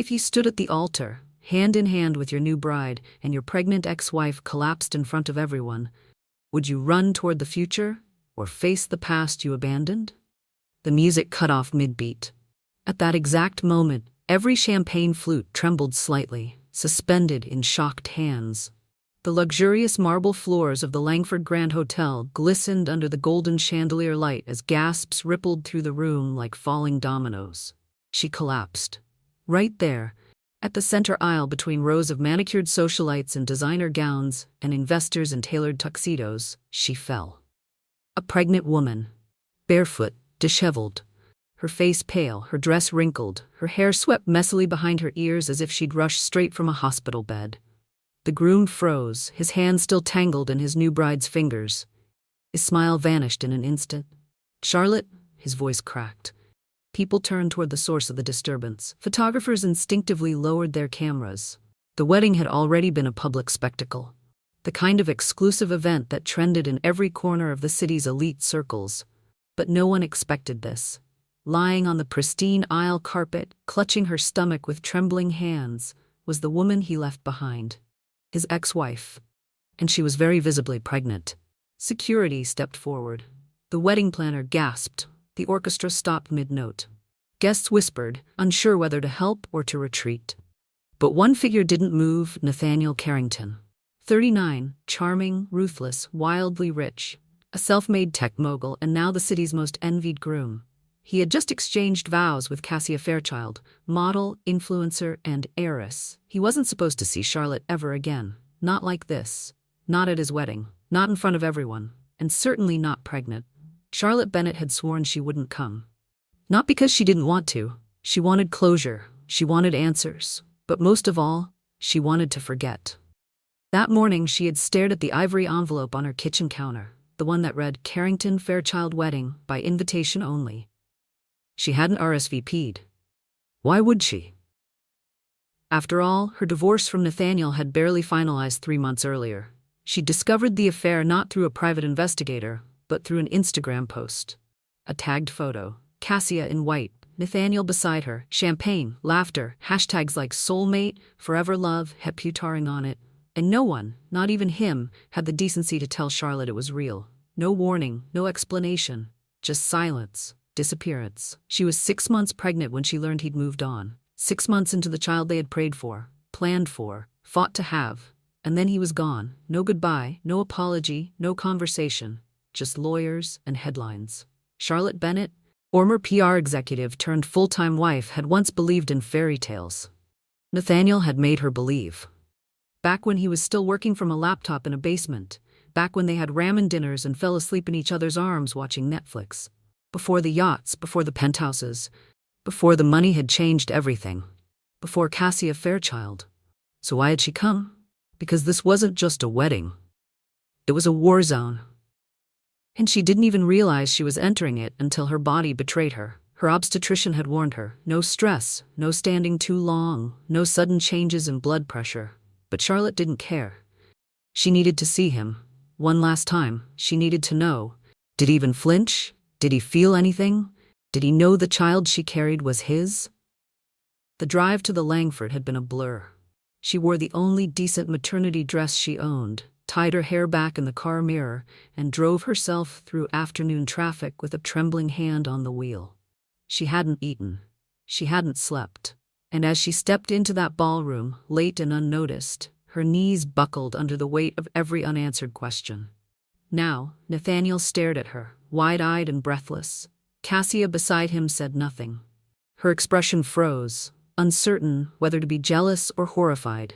If you stood at the altar, hand in hand with your new bride, and your pregnant ex-wife collapsed in front of everyone, would you run toward the future or face the past you abandoned? The music cut off mid-beat. At that exact moment, every champagne flute trembled slightly, suspended in shocked hands. The luxurious marble floors of the Langford Grand Hotel glistened under the golden chandelier light as gasps rippled through the room like falling dominoes. She collapsed. Right there, at the center aisle between rows of manicured socialites in designer gowns and investors in tailored tuxedos, she fell. A pregnant woman, barefoot, disheveled, her face pale, her dress wrinkled, her hair swept messily behind her ears as if she'd rushed straight from a hospital bed. The groom froze, his hand still tangled in his new bride's fingers. His smile vanished in an instant. "Charlotte," his voice cracked. People turned toward the source of the disturbance. Photographers instinctively lowered their cameras. The wedding had already been a public spectacle. The kind of exclusive event that trended in every corner of the city's elite circles. But no one expected this. Lying on the pristine aisle carpet, clutching her stomach with trembling hands, was the woman he left behind. His ex-wife. And she was very visibly pregnant. Security stepped forward. The wedding planner gasped. The orchestra stopped mid-note. Guests whispered, unsure whether to help or to retreat. But one figure didn't move: Nathaniel Carrington. 39, charming, ruthless, wildly rich. A self-made tech mogul and now the city's most envied groom. He had just exchanged vows with Cassia Fairchild, model, influencer, and heiress. He wasn't supposed to see Charlotte ever again. Not like this. Not at his wedding. Not in front of everyone. And certainly not pregnant. Charlotte Bennett had sworn she wouldn't come. Not because she didn't want to. She wanted closure. She wanted answers. But most of all, she wanted to forget. That morning she had stared at the ivory envelope on her kitchen counter. The one that read, "Carrington Fairchild Wedding, by invitation only." She hadn't RSVP'd. Why would she? After all, her divorce from Nathaniel had barely finalized 3 months earlier. She discovered the affair not through a private investigator, but through an Instagram post. A tagged photo, Cassia in white, Nathaniel beside her, champagne, laughter, hashtags like soulmate, forever love, heputaring on it. And no one, not even him, had the decency to tell Charlotte it was real. No warning, no explanation, just silence. Disappearance. She was 6 months pregnant when she learned he'd moved on. 6 months into the child they had prayed for, planned for, fought to have. And then he was gone. No goodbye, no apology, no conversation. Just lawyers and headlines. Charlotte Bennett, former PR executive turned full-time wife, had once believed in fairy tales. Nathaniel had made her believe. Back when he was still working from a laptop in a basement. Back when they had ramen dinners and fell asleep in each other's arms watching Netflix. Before the yachts, before the penthouses, before the money had changed everything, before Cassia Fairchild. So why had she come? Because this wasn't just a wedding. It was a war zone. And she didn't even realize she was entering it until her body betrayed her. Her obstetrician had warned her, no stress, no standing too long, no sudden changes in blood pressure. But Charlotte didn't care. She needed to see him. One last time, she needed to know. Did he even flinch? Did he feel anything? Did he know the child she carried was his? The drive to the Langford had been a blur. She wore the only decent maternity dress she owned, tied her hair back in the car mirror, and drove herself through afternoon traffic with a trembling hand on the wheel. She hadn't eaten. She hadn't slept. And as she stepped into that ballroom, late and unnoticed, her knees buckled under the weight of every unanswered question. Now, Nathaniel stared at her, wide-eyed and breathless. Cassia beside him said nothing. Her expression froze, uncertain whether to be jealous or horrified.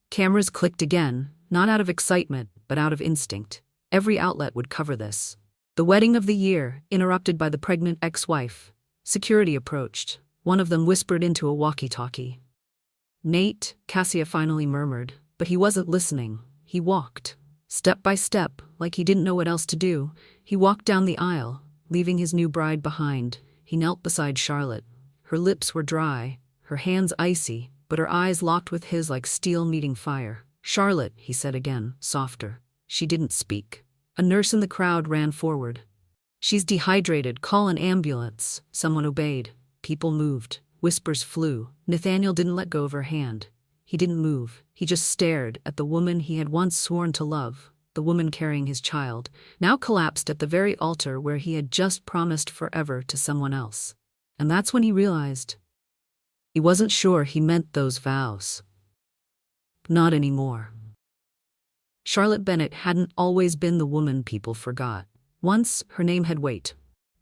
Cameras clicked again, not out of excitement, but out of instinct. Every outlet would cover this. The wedding of the year, interrupted by the pregnant ex-wife. Security approached. One of them whispered into a walkie-talkie. "Nate," Cassia finally murmured, but he wasn't listening. He walked. Step by step, like he didn't know what else to do, he walked down the aisle, leaving his new bride behind. He knelt beside Charlotte. Her lips were dry, her hands icy, but her eyes locked with his like steel meeting fire. "Charlotte," he said again, softer. She didn't speak. A nurse in the crowd ran forward. "She's dehydrated, call an ambulance." Someone obeyed. People moved. Whispers flew. Nathaniel didn't let go of her hand. He didn't move. He just stared at the woman he had once sworn to love, the woman carrying his child, now collapsed at the very altar where he had just promised forever to someone else. And that's when he realized he wasn't sure he meant those vows. Not anymore. Charlotte Bennett hadn't always been the woman people forgot. Once, her name had weight.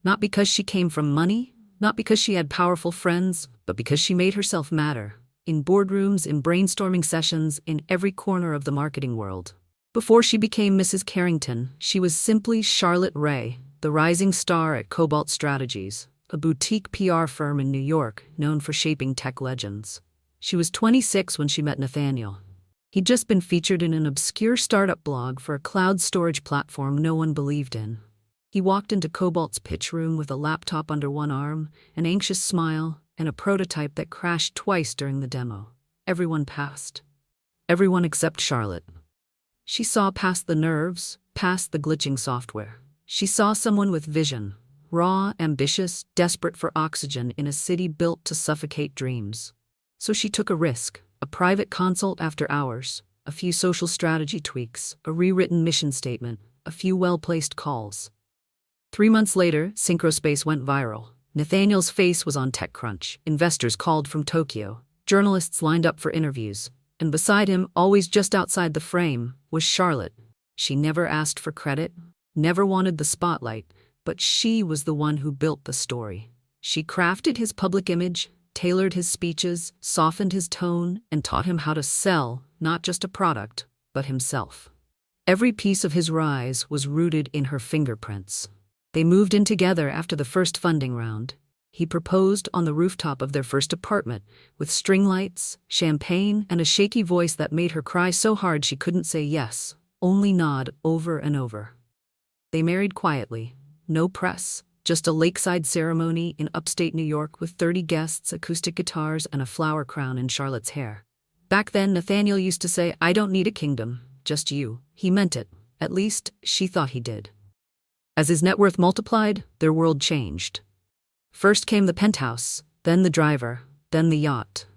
Not because she came from money, not because she had powerful friends, but because she made herself matter. In boardrooms, in brainstorming sessions, in every corner of the marketing world. Before she became Mrs. Carrington, she was simply Charlotte Ray, the rising star at Cobalt Strategies, a boutique PR firm in New York known for shaping tech legends. She was 26 when she met Nathaniel. He'd just been featured in an obscure startup blog for a cloud storage platform no one believed in. He walked into Cobalt's pitch room with a laptop under one arm, an anxious smile, and a prototype that crashed twice during the demo. Everyone passed. Everyone except Charlotte. She saw past the nerves, past the glitching software. She saw someone with vision, raw, ambitious, desperate for oxygen in a city built to suffocate dreams. So she took a risk, a private consult after hours, a few social strategy tweaks, a rewritten mission statement, a few well-placed calls. 3 months later, Synchrospace went viral. Nathaniel's face was on TechCrunch. Investors called from Tokyo. Journalists lined up for interviews. And beside him, always just outside the frame, was Charlotte. She never asked for credit, never wanted the spotlight, but she was the one who built the story. She crafted his public image, tailored his speeches, softened his tone, and taught him how to sell not just a product, but himself. Every piece of his rise was rooted in her fingerprints. They moved in together after the first funding round. He proposed on the rooftop of their first apartment, with string lights, champagne, and a shaky voice that made her cry so hard she couldn't say yes, only nod over and over. They married quietly. No press, just a lakeside ceremony in upstate New York with 30 guests, acoustic guitars, and a flower crown in Charlotte's hair. Back then, Nathaniel used to say, "I don't need a kingdom, just you." He meant it. At least, she thought he did. As his net worth multiplied, their world changed. First came the penthouse, then the driver, then the yacht.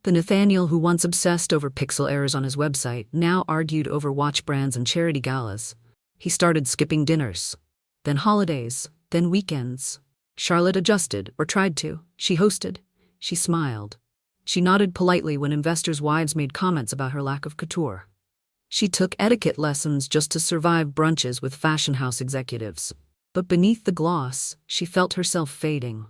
The Nathaniel who once obsessed over pixel errors on his website now argued over watch brands and charity galas. He started skipping dinners, then holidays, then weekends. Charlotte adjusted, or tried to. She hosted. She smiled. She nodded politely when investors' wives made comments about her lack of couture. She took etiquette lessons just to survive brunches with fashion house executives. But beneath the gloss, she felt herself fading.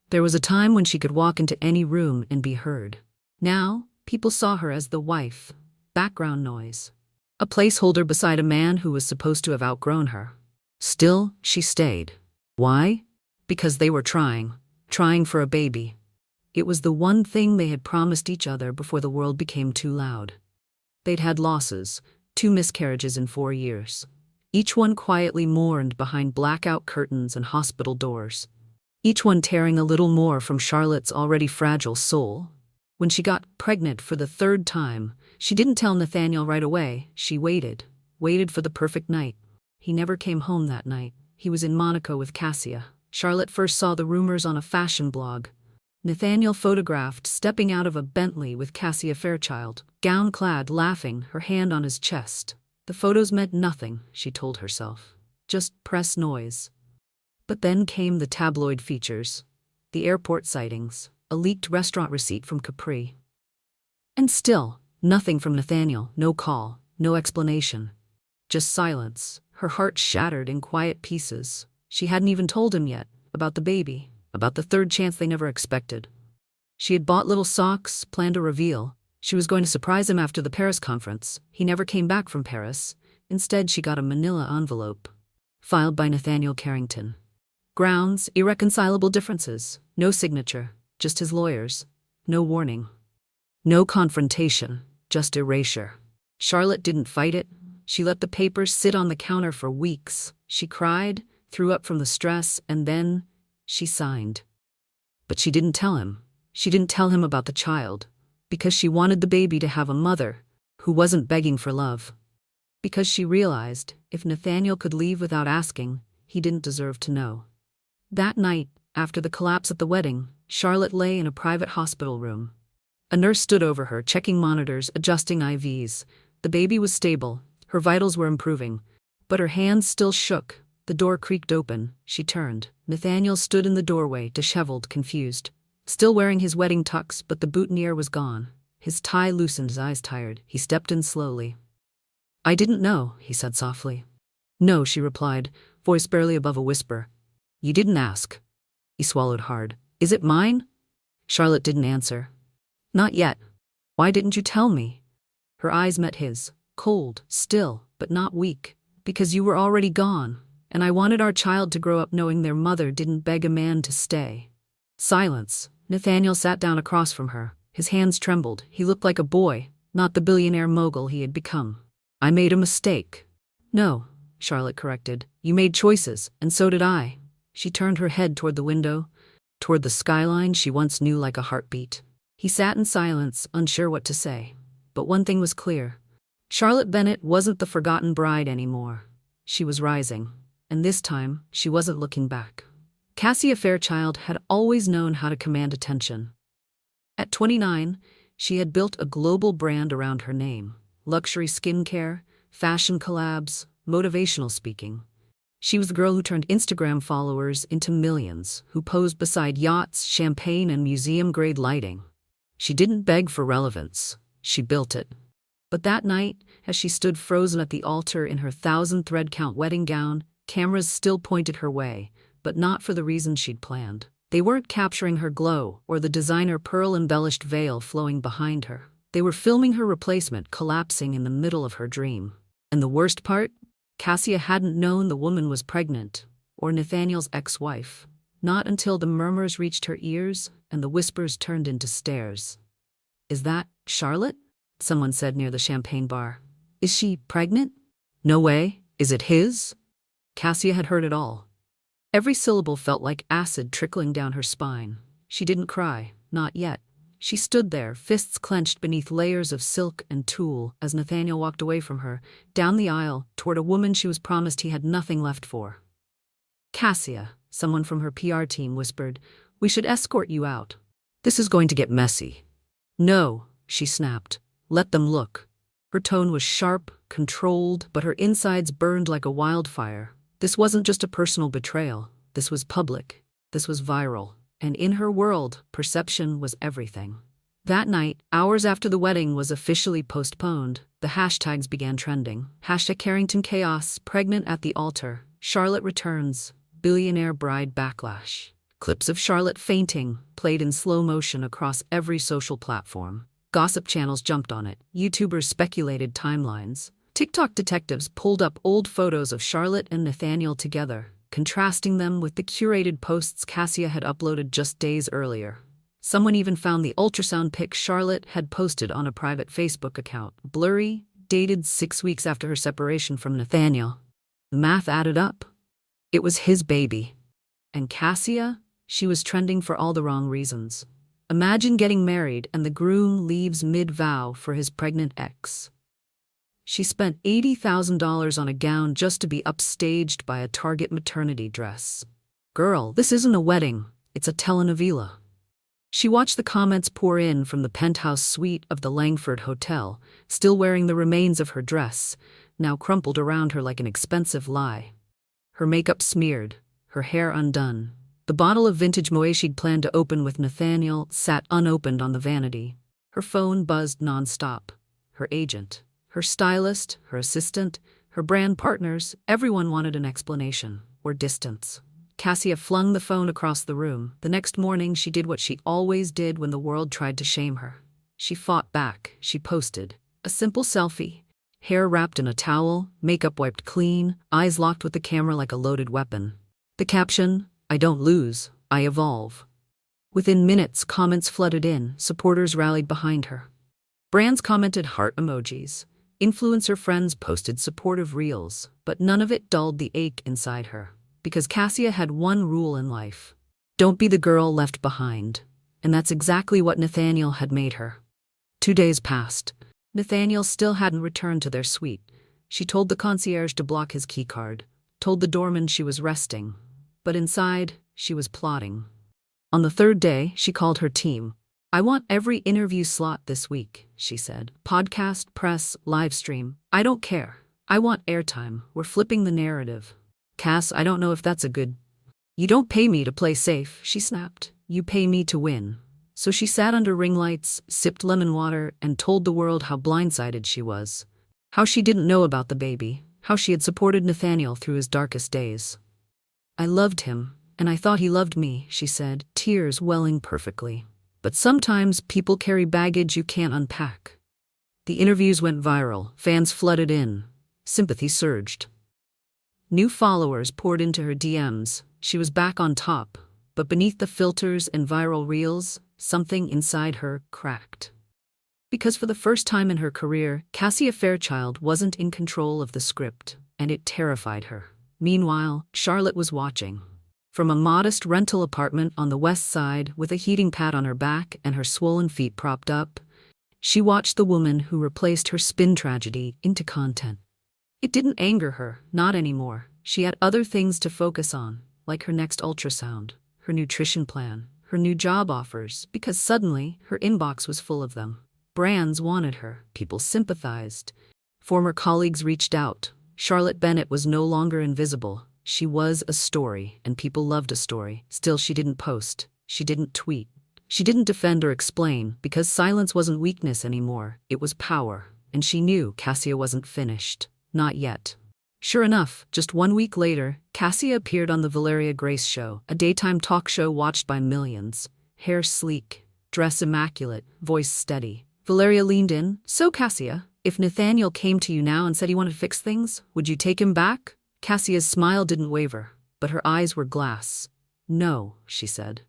There was a time when she could walk into any room and be heard. Now, people saw her as the wife, background noise, a placeholder beside a man who was supposed to have outgrown her. Still, she stayed. Why? Because they were trying for a baby. It was the one thing they had promised each other before the world became too loud. They'd had losses, 2 miscarriages in 4 years. Each one quietly mourned behind blackout curtains and hospital doors. Each one tearing a little more from Charlotte's already fragile soul. When she got pregnant for the 3rd time, she didn't tell Nathaniel right away. She waited for the perfect night. He never came home that night. He was in Monaco with Cassia. Charlotte first saw the rumors on a fashion blog. Nathaniel photographed stepping out of a Bentley with Cassia Fairchild, gown-clad, laughing, her hand on his chest. The photos meant nothing, she told herself. Just press noise. But then came the tabloid features, the airport sightings, a leaked restaurant receipt from Capri. And still, nothing from Nathaniel, no call, no explanation. Just silence, her heart shattered in quiet pieces. She hadn't even told him yet, about the baby, about the 3rd chance they never expected. She had bought little socks, planned a reveal. She was going to surprise him after the Paris conference. He never came back from Paris. Instead, she got a manila envelope, filed by Nathaniel Carrington. Grounds, irreconcilable differences. No signature, just his lawyer's. No warning. No confrontation, just erasure. Charlotte didn't fight it. She let the papers sit on the counter for weeks. She cried, threw up from the stress, and then she signed. But she didn't tell him. She didn't tell him about the child. Because she wanted the baby to have a mother who wasn't begging for love. Because she realized, if Nathaniel could leave without asking, he didn't deserve to know. That night, after the collapse at the wedding, Charlotte lay in a private hospital room. A nurse stood over her, checking monitors, adjusting IVs. The baby was stable. Her vitals were improving. But her hands still shook. The door creaked open. She turned. Nathaniel stood in the doorway, disheveled, confused. Still wearing his wedding tux, but the boutonniere was gone. His tie loosened, his eyes tired. He stepped in slowly. "I didn't know," he said softly. "No," she replied, voice barely above a whisper. "You didn't ask." He swallowed hard. "Is it mine?" Charlotte didn't answer. "Not yet. Why didn't you tell me?" Her eyes met his, cold, still, but not weak. "Because you were already gone, and I wanted our child to grow up knowing their mother didn't beg a man to stay." Silence. Nathaniel sat down across from her. His hands trembled. He looked like a boy, not the billionaire mogul he had become. "I made a mistake." "No," Charlotte corrected. "You made choices, and so did I." She turned her head toward the window, toward the skyline she once knew like a heartbeat. He sat in silence, unsure what to say. But one thing was clear. Charlotte Bennett wasn't the forgotten bride anymore. She was rising, and this time she wasn't looking back. Cassia Fairchild had always known how to command attention. At 29, she had built a global brand around her name. Luxury skincare, fashion collabs, motivational speaking. She was the girl who turned Instagram followers into millions, who posed beside yachts, champagne, and museum-grade lighting. She didn't beg for relevance. She built it. But that night, as she stood frozen at the altar in her 1,000-thread-count wedding gown, cameras still pointed her way, but not for the reasons she'd planned. They weren't capturing her glow or the designer pearl-embellished veil flowing behind her. They were filming her replacement collapsing in the middle of her dream. And the worst part? Cassia hadn't known the woman was pregnant, or Nathaniel's ex-wife. Not until the murmurs reached her ears and the whispers turned into stares. "Is that Charlotte?" someone said near the champagne bar. "Is she pregnant?" "No way. Is it his?" Cassia had heard it all. Every syllable felt like acid trickling down her spine. She didn't cry, not yet. She stood there, fists clenched beneath layers of silk and tulle, as Nathaniel walked away from her, down the aisle, toward a woman she was promised he had nothing left for. "Cassia," someone from her PR team whispered, "we should escort you out. This is going to get messy." "No," she snapped. "Let them look." Her tone was sharp, controlled, but her insides burned like a wildfire. This wasn't just a personal betrayal. This was public. This was viral. And in her world, perception was everything. That night, hours after the wedding was officially postponed, the hashtags began trending. #CarringtonChaos, pregnant at the altar, Charlotte returns, billionaire bride backlash. Clips of Charlotte fainting played in slow motion across every social platform. Gossip channels jumped on it. YouTubers speculated timelines. TikTok detectives pulled up old photos of Charlotte and Nathaniel together, contrasting them with the curated posts Cassia had uploaded just days earlier. Someone even found the ultrasound pic Charlotte had posted on a private Facebook account, blurry, dated 6 weeks after her separation from Nathaniel. The math added up. It was his baby. And Cassia? She was trending for all the wrong reasons. Imagine getting married and the groom leaves mid-vow for his pregnant ex. She spent $80,000 on a gown just to be upstaged by a Target maternity dress. Girl, this isn't a wedding, it's a telenovela. She watched the comments pour in from the penthouse suite of the Langford Hotel, still wearing the remains of her dress, now crumpled around her like an expensive lie. Her makeup smeared, her hair undone. The bottle of vintage Moët she'd planned to open with Nathaniel sat unopened on the vanity. Her phone buzzed nonstop. Her agent, her stylist, her assistant, her brand partners, everyone wanted an explanation, or distance. Cassia flung the phone across the room. The next morning, she did what she always did when the world tried to shame her. She fought back. She posted a simple selfie. Hair wrapped in a towel, makeup wiped clean, eyes locked with the camera like a loaded weapon. The caption, "I don't lose, I evolve." Within minutes, comments flooded in. Supporters rallied behind her. Brands commented heart emojis. Influencer friends posted supportive reels, but none of it dulled the ache inside her. Because Cassia had one rule in life. Don't be the girl left behind. And that's exactly what Nathaniel had made her. 2 days passed. Nathaniel still hadn't returned to their suite. She told the concierge to block his keycard, told the doorman she was resting. But inside, she was plotting. On the third day, she called her team. "I want every interview slot this week," she said. "Podcast, press, live stream. I don't care. I want airtime. We're flipping the narrative." "Cass, I don't know if that's a good—" "You don't pay me to play safe," she snapped. "You pay me to win." So she sat under ring lights, sipped lemon water, and told the world how blindsided she was. How she didn't know about the baby. How she had supported Nathaniel through his darkest days. "I loved him, and I thought he loved me," she said, tears welling perfectly. "But sometimes people carry baggage you can't unpack." The interviews went viral. Fans flooded in. Sympathy surged. New followers poured into her DMs. She was back on top. But beneath the filters and viral reels, something inside her cracked. Because for the first time in her career, Cassia Fairchild wasn't in control of the script, and it terrified her. Meanwhile, Charlotte was watching. From a modest rental apartment on the west side with a heating pad on her back and her swollen feet propped up, she watched the woman who replaced her spin tragedy into content. It didn't anger her, not anymore. She had other things to focus on, like her next ultrasound, her nutrition plan, her new job offers, because suddenly her inbox was full of them. Brands wanted her, people sympathized. Former colleagues reached out. Charlotte Bennett was no longer invisible. She was a story, and people loved a story. Still, she didn't post. She didn't tweet. She didn't defend or explain, because silence wasn't weakness anymore. It was power. And she knew Cassia wasn't finished. Not yet. Sure enough, just 1 week later, Cassia appeared on the Valeria Grace Show, a daytime talk show watched by millions. Hair sleek, dress immaculate, voice steady. Valeria leaned in. "So, Cassia, if Nathaniel came to you now and said he wanted to fix things, would you take him back?" Cassia's smile didn't waver, but her eyes were glass. "No," she said.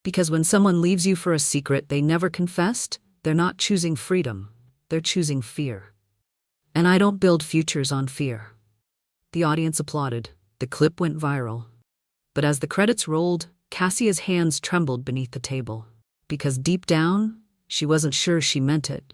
"Because when someone leaves you for a secret they never confessed, they're not choosing freedom, they're choosing fear. And I don't build futures on fear." The audience applauded. The clip went viral. But as the credits rolled, Cassia's hands trembled beneath the table. Because deep down, she wasn't sure she meant it.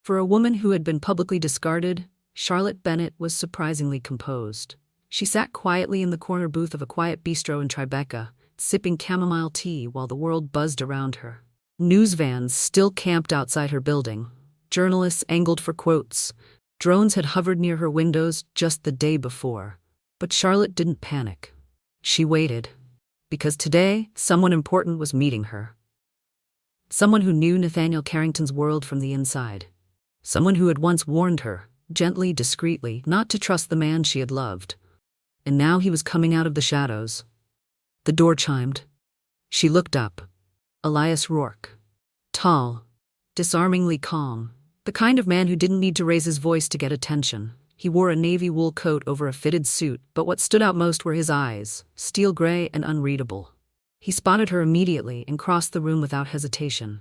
For a woman who had been publicly discarded, Charlotte Bennett was surprisingly composed. She sat quietly in the corner booth of a quiet bistro in Tribeca, sipping chamomile tea while the world buzzed around her. News vans still camped outside her building. Journalists angled for quotes. Drones had hovered near her windows just the day before. But Charlotte didn't panic. She waited. Because today, someone important was meeting her. Someone who knew Nathaniel Carrington's world from the inside. Someone who had once warned her, gently, discreetly, not to trust the man she had loved. And now he was coming out of the shadows. The door chimed. She looked up. Elias Rourke. Tall. Disarmingly calm. The kind of man who didn't need to raise his voice to get attention. He wore a navy wool coat over a fitted suit, but what stood out most were his eyes, steel gray and unreadable. He spotted her immediately and crossed the room without hesitation.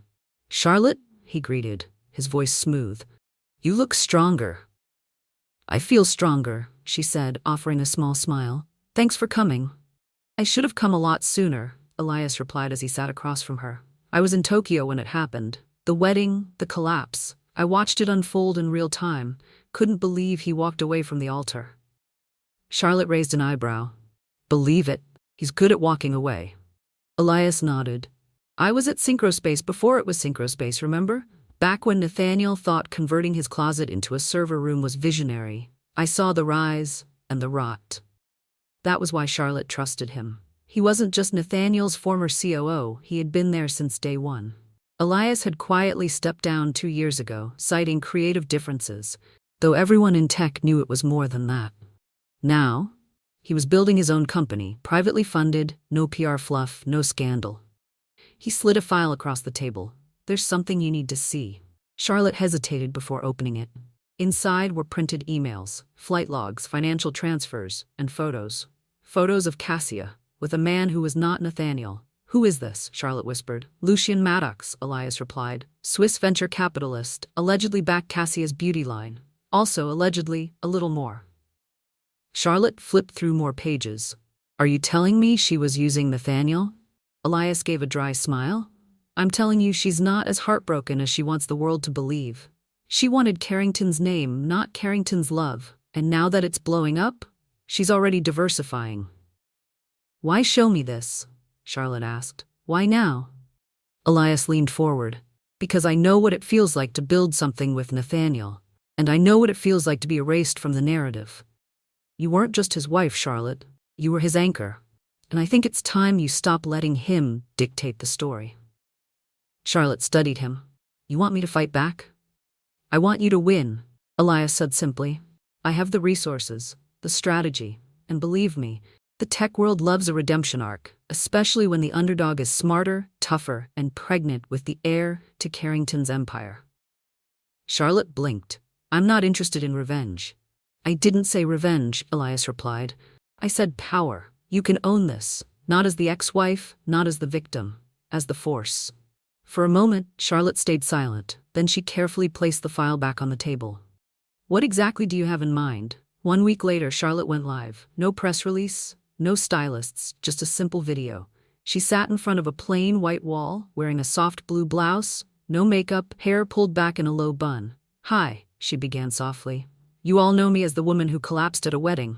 "Charlotte," he greeted, his voice smooth. "You look stronger." "I feel stronger," she said, offering a small smile. "Thanks for coming." "I should have come a lot sooner," Elias replied as he sat across from her. "I was in Tokyo when it happened. The wedding, the collapse. I watched it unfold in real time. Couldn't believe he walked away from the altar." Charlotte raised an eyebrow. "Believe it? He's good at walking away." Elias nodded. "I was at Synchrospace before it was Synchrospace, remember? Back when Nathaniel thought converting his closet into a server room was visionary. I saw the rise and the rot." That was why Charlotte trusted him. He wasn't just Nathaniel's former COO, he had been there since day one. Elias had quietly stepped down 2 years ago, citing creative differences, though everyone in tech knew it was more than that. Now, he was building his own company, privately funded, no PR fluff, no scandal. He slid a file across the table. "There's something you need to see." Charlotte hesitated before opening it. Inside were printed emails, flight logs, financial transfers, and photos. Photos of Cassia, with a man who was not Nathaniel. "Who is this?" Charlotte whispered. "Lucian Maddox," Elias replied. "Swiss venture capitalist, allegedly backed Cassia's beauty line. Also, allegedly, a little more." Charlotte flipped through more pages. "Are you telling me she was using Nathaniel?" Elias gave a dry smile. "I'm telling you she's not as heartbroken as she wants the world to believe. She wanted Carrington's name, not Carrington's love. And now that it's blowing up, She's already diversifying. Why show me this? Charlotte asked. Why now? Elias leaned forward. Because I know what it feels like to build something with Nathaniel, and I know what it feels like to be erased from the narrative. You weren't just his wife, Charlotte. You were his anchor. And I think it's time you stop letting him dictate the story. Charlotte studied him. You want me to fight back? I want you to win, Elias said simply. I have the resources, the strategy, and believe me, the tech world loves a redemption arc, especially when the underdog is smarter, tougher, and pregnant with the heir to Carrington's empire. Charlotte blinked. I'm not interested in revenge. I didn't say revenge, Elias replied. I said power. You can own this, not as the ex-wife, not as the victim, as the force. For a moment, Charlotte stayed silent. Then she carefully placed the file back on the table. What exactly do you have in mind? 1 week later, Charlotte went live. No press release, no stylists, just a simple video. She sat in front of a plain white wall, wearing a soft blue blouse, no makeup, hair pulled back in a low bun. Hi, she began softly. You all know me as the woman who collapsed at a wedding.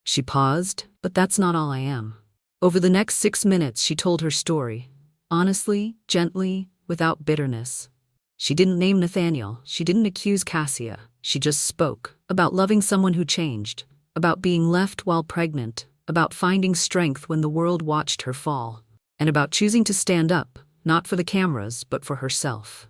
She paused, but that's not all I am. Over the next 6 minutes, she told her story. Honestly, gently, without bitterness. She didn't name Nathaniel. She didn't accuse Cassia. She just spoke about loving someone who changed, about being left while pregnant, about finding strength when the world watched her fall, and about choosing to stand up, not for the cameras, but for herself.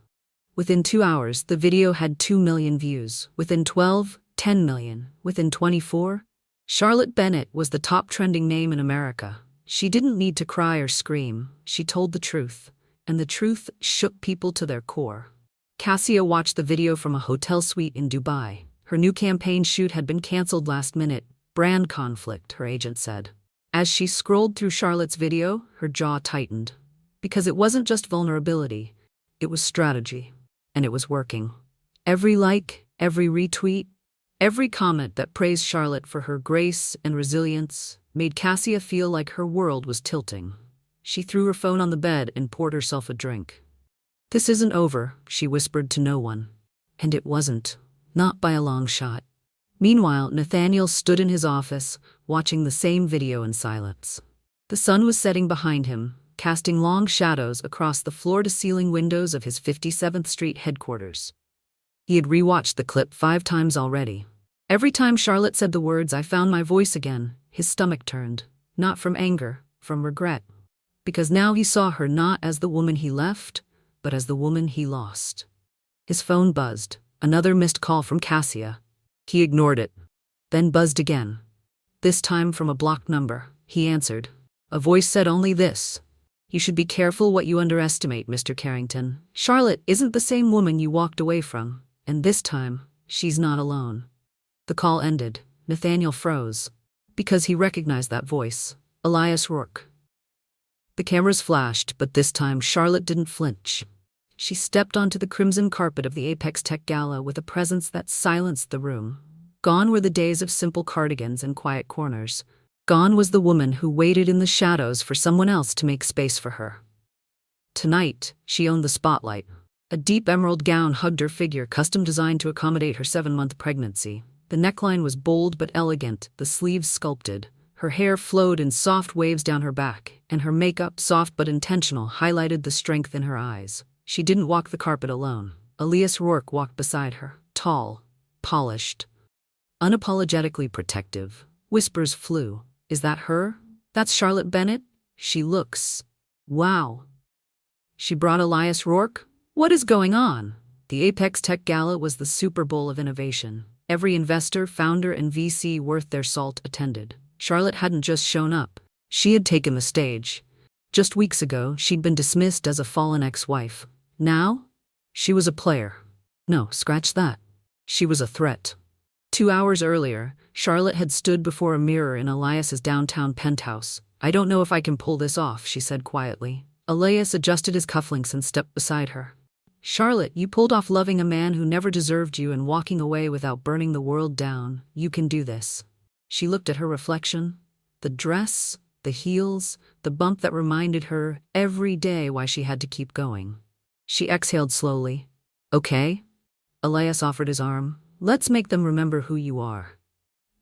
Within 2 hours, the video had 2 million views. Within 12, 10 million. Within 24, Charlotte Bennett was the top trending name in America. She didn't need to cry or scream. She told the truth, and the truth shook people to their core. Cassia watched the video from a hotel suite in Dubai. Her new campaign shoot had been canceled last minute. Brand conflict, her agent said. As she scrolled through Charlotte's video, her jaw tightened. Because it wasn't just vulnerability, it was strategy. And it was working. Every like, every retweet, every comment that praised Charlotte for her grace and resilience made Cassia feel like her world was tilting. She threw her phone on the bed and poured herself a drink. This isn't over, she whispered to no one. And it wasn't. Not by a long shot. Meanwhile, Nathaniel stood in his office, watching the same video in silence. The sun was setting behind him, casting long shadows across the floor-to-ceiling windows of his 57th Street headquarters. He had rewatched the clip 5 times already. Every time Charlotte said the words, "I found my voice again," his stomach turned, not from anger, from regret. Because now he saw her not as the woman he left, but as the woman he lost. His phone buzzed, another missed call from Cassia. He ignored it, then buzzed again. This time from a blocked number. He answered. A voice said only this. You should be careful what you underestimate, Mr. Carrington. Charlotte isn't the same woman you walked away from, and this time, she's not alone. The call ended. Nathaniel froze, because he recognized that voice. Elias Rourke. The cameras flashed, but this time Charlotte didn't flinch. She stepped onto the crimson carpet of the Apex Tech Gala with a presence that silenced the room. Gone were the days of simple cardigans and quiet corners. Gone was the woman who waited in the shadows for someone else to make space for her. Tonight, she owned the spotlight. A deep emerald gown hugged her figure, custom designed to accommodate her 7-month pregnancy. The neckline was bold but elegant, the sleeves sculpted. Her hair flowed in soft waves down her back, and her makeup, soft but intentional, highlighted the strength in her eyes. She didn't walk the carpet alone. Elias Rourke walked beside her, tall, polished, unapologetically protective. Whispers flew. Is that her? That's Charlotte Bennett? She looks... Wow. She brought Elias Rourke? What is going on? The Apex Tech Gala was the Super Bowl of innovation. Every investor, founder, and VC worth their salt attended. Charlotte hadn't just shown up. She had taken the stage. Just weeks ago, she'd been dismissed as a fallen ex-wife. Now, she was a player. No, scratch that. She was a threat. 2 hours earlier, Charlotte had stood before a mirror in Elias's downtown penthouse. I don't know if I can pull this off, she said quietly. Elias adjusted his cufflinks and stepped beside her. Charlotte, you pulled off loving a man who never deserved you and walking away without burning the world down. You can do this. She looked at her reflection. The dress, the heels, the bump that reminded her every day why she had to keep going. She exhaled slowly. Okay? Elias offered his arm. Let's make them remember who you are.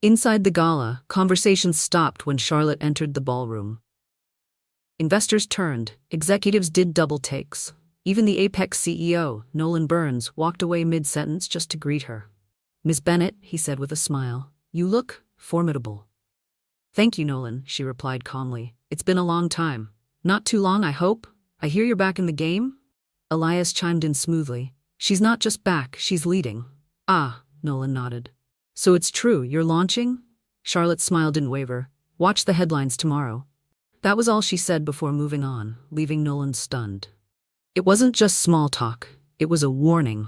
Inside the gala, conversations stopped when Charlotte entered the ballroom. Investors turned, executives did double takes. Even the Apex CEO, Nolan Burns, walked away mid-sentence just to greet her. "Miss Bennett," he said with a smile, "you look formidable." "Thank you, Nolan," she replied calmly. "It's been a long time. Not too long, I hope. I hear you're back in the game?" Elias chimed in smoothly. "She's not just back, she's leading." "Ah," Nolan nodded. "So it's true, you're launching?" Charlotte's smile didn't waver. "Watch the headlines tomorrow." That was all she said before moving on, leaving Nolan stunned. It wasn't just small talk, it was a warning.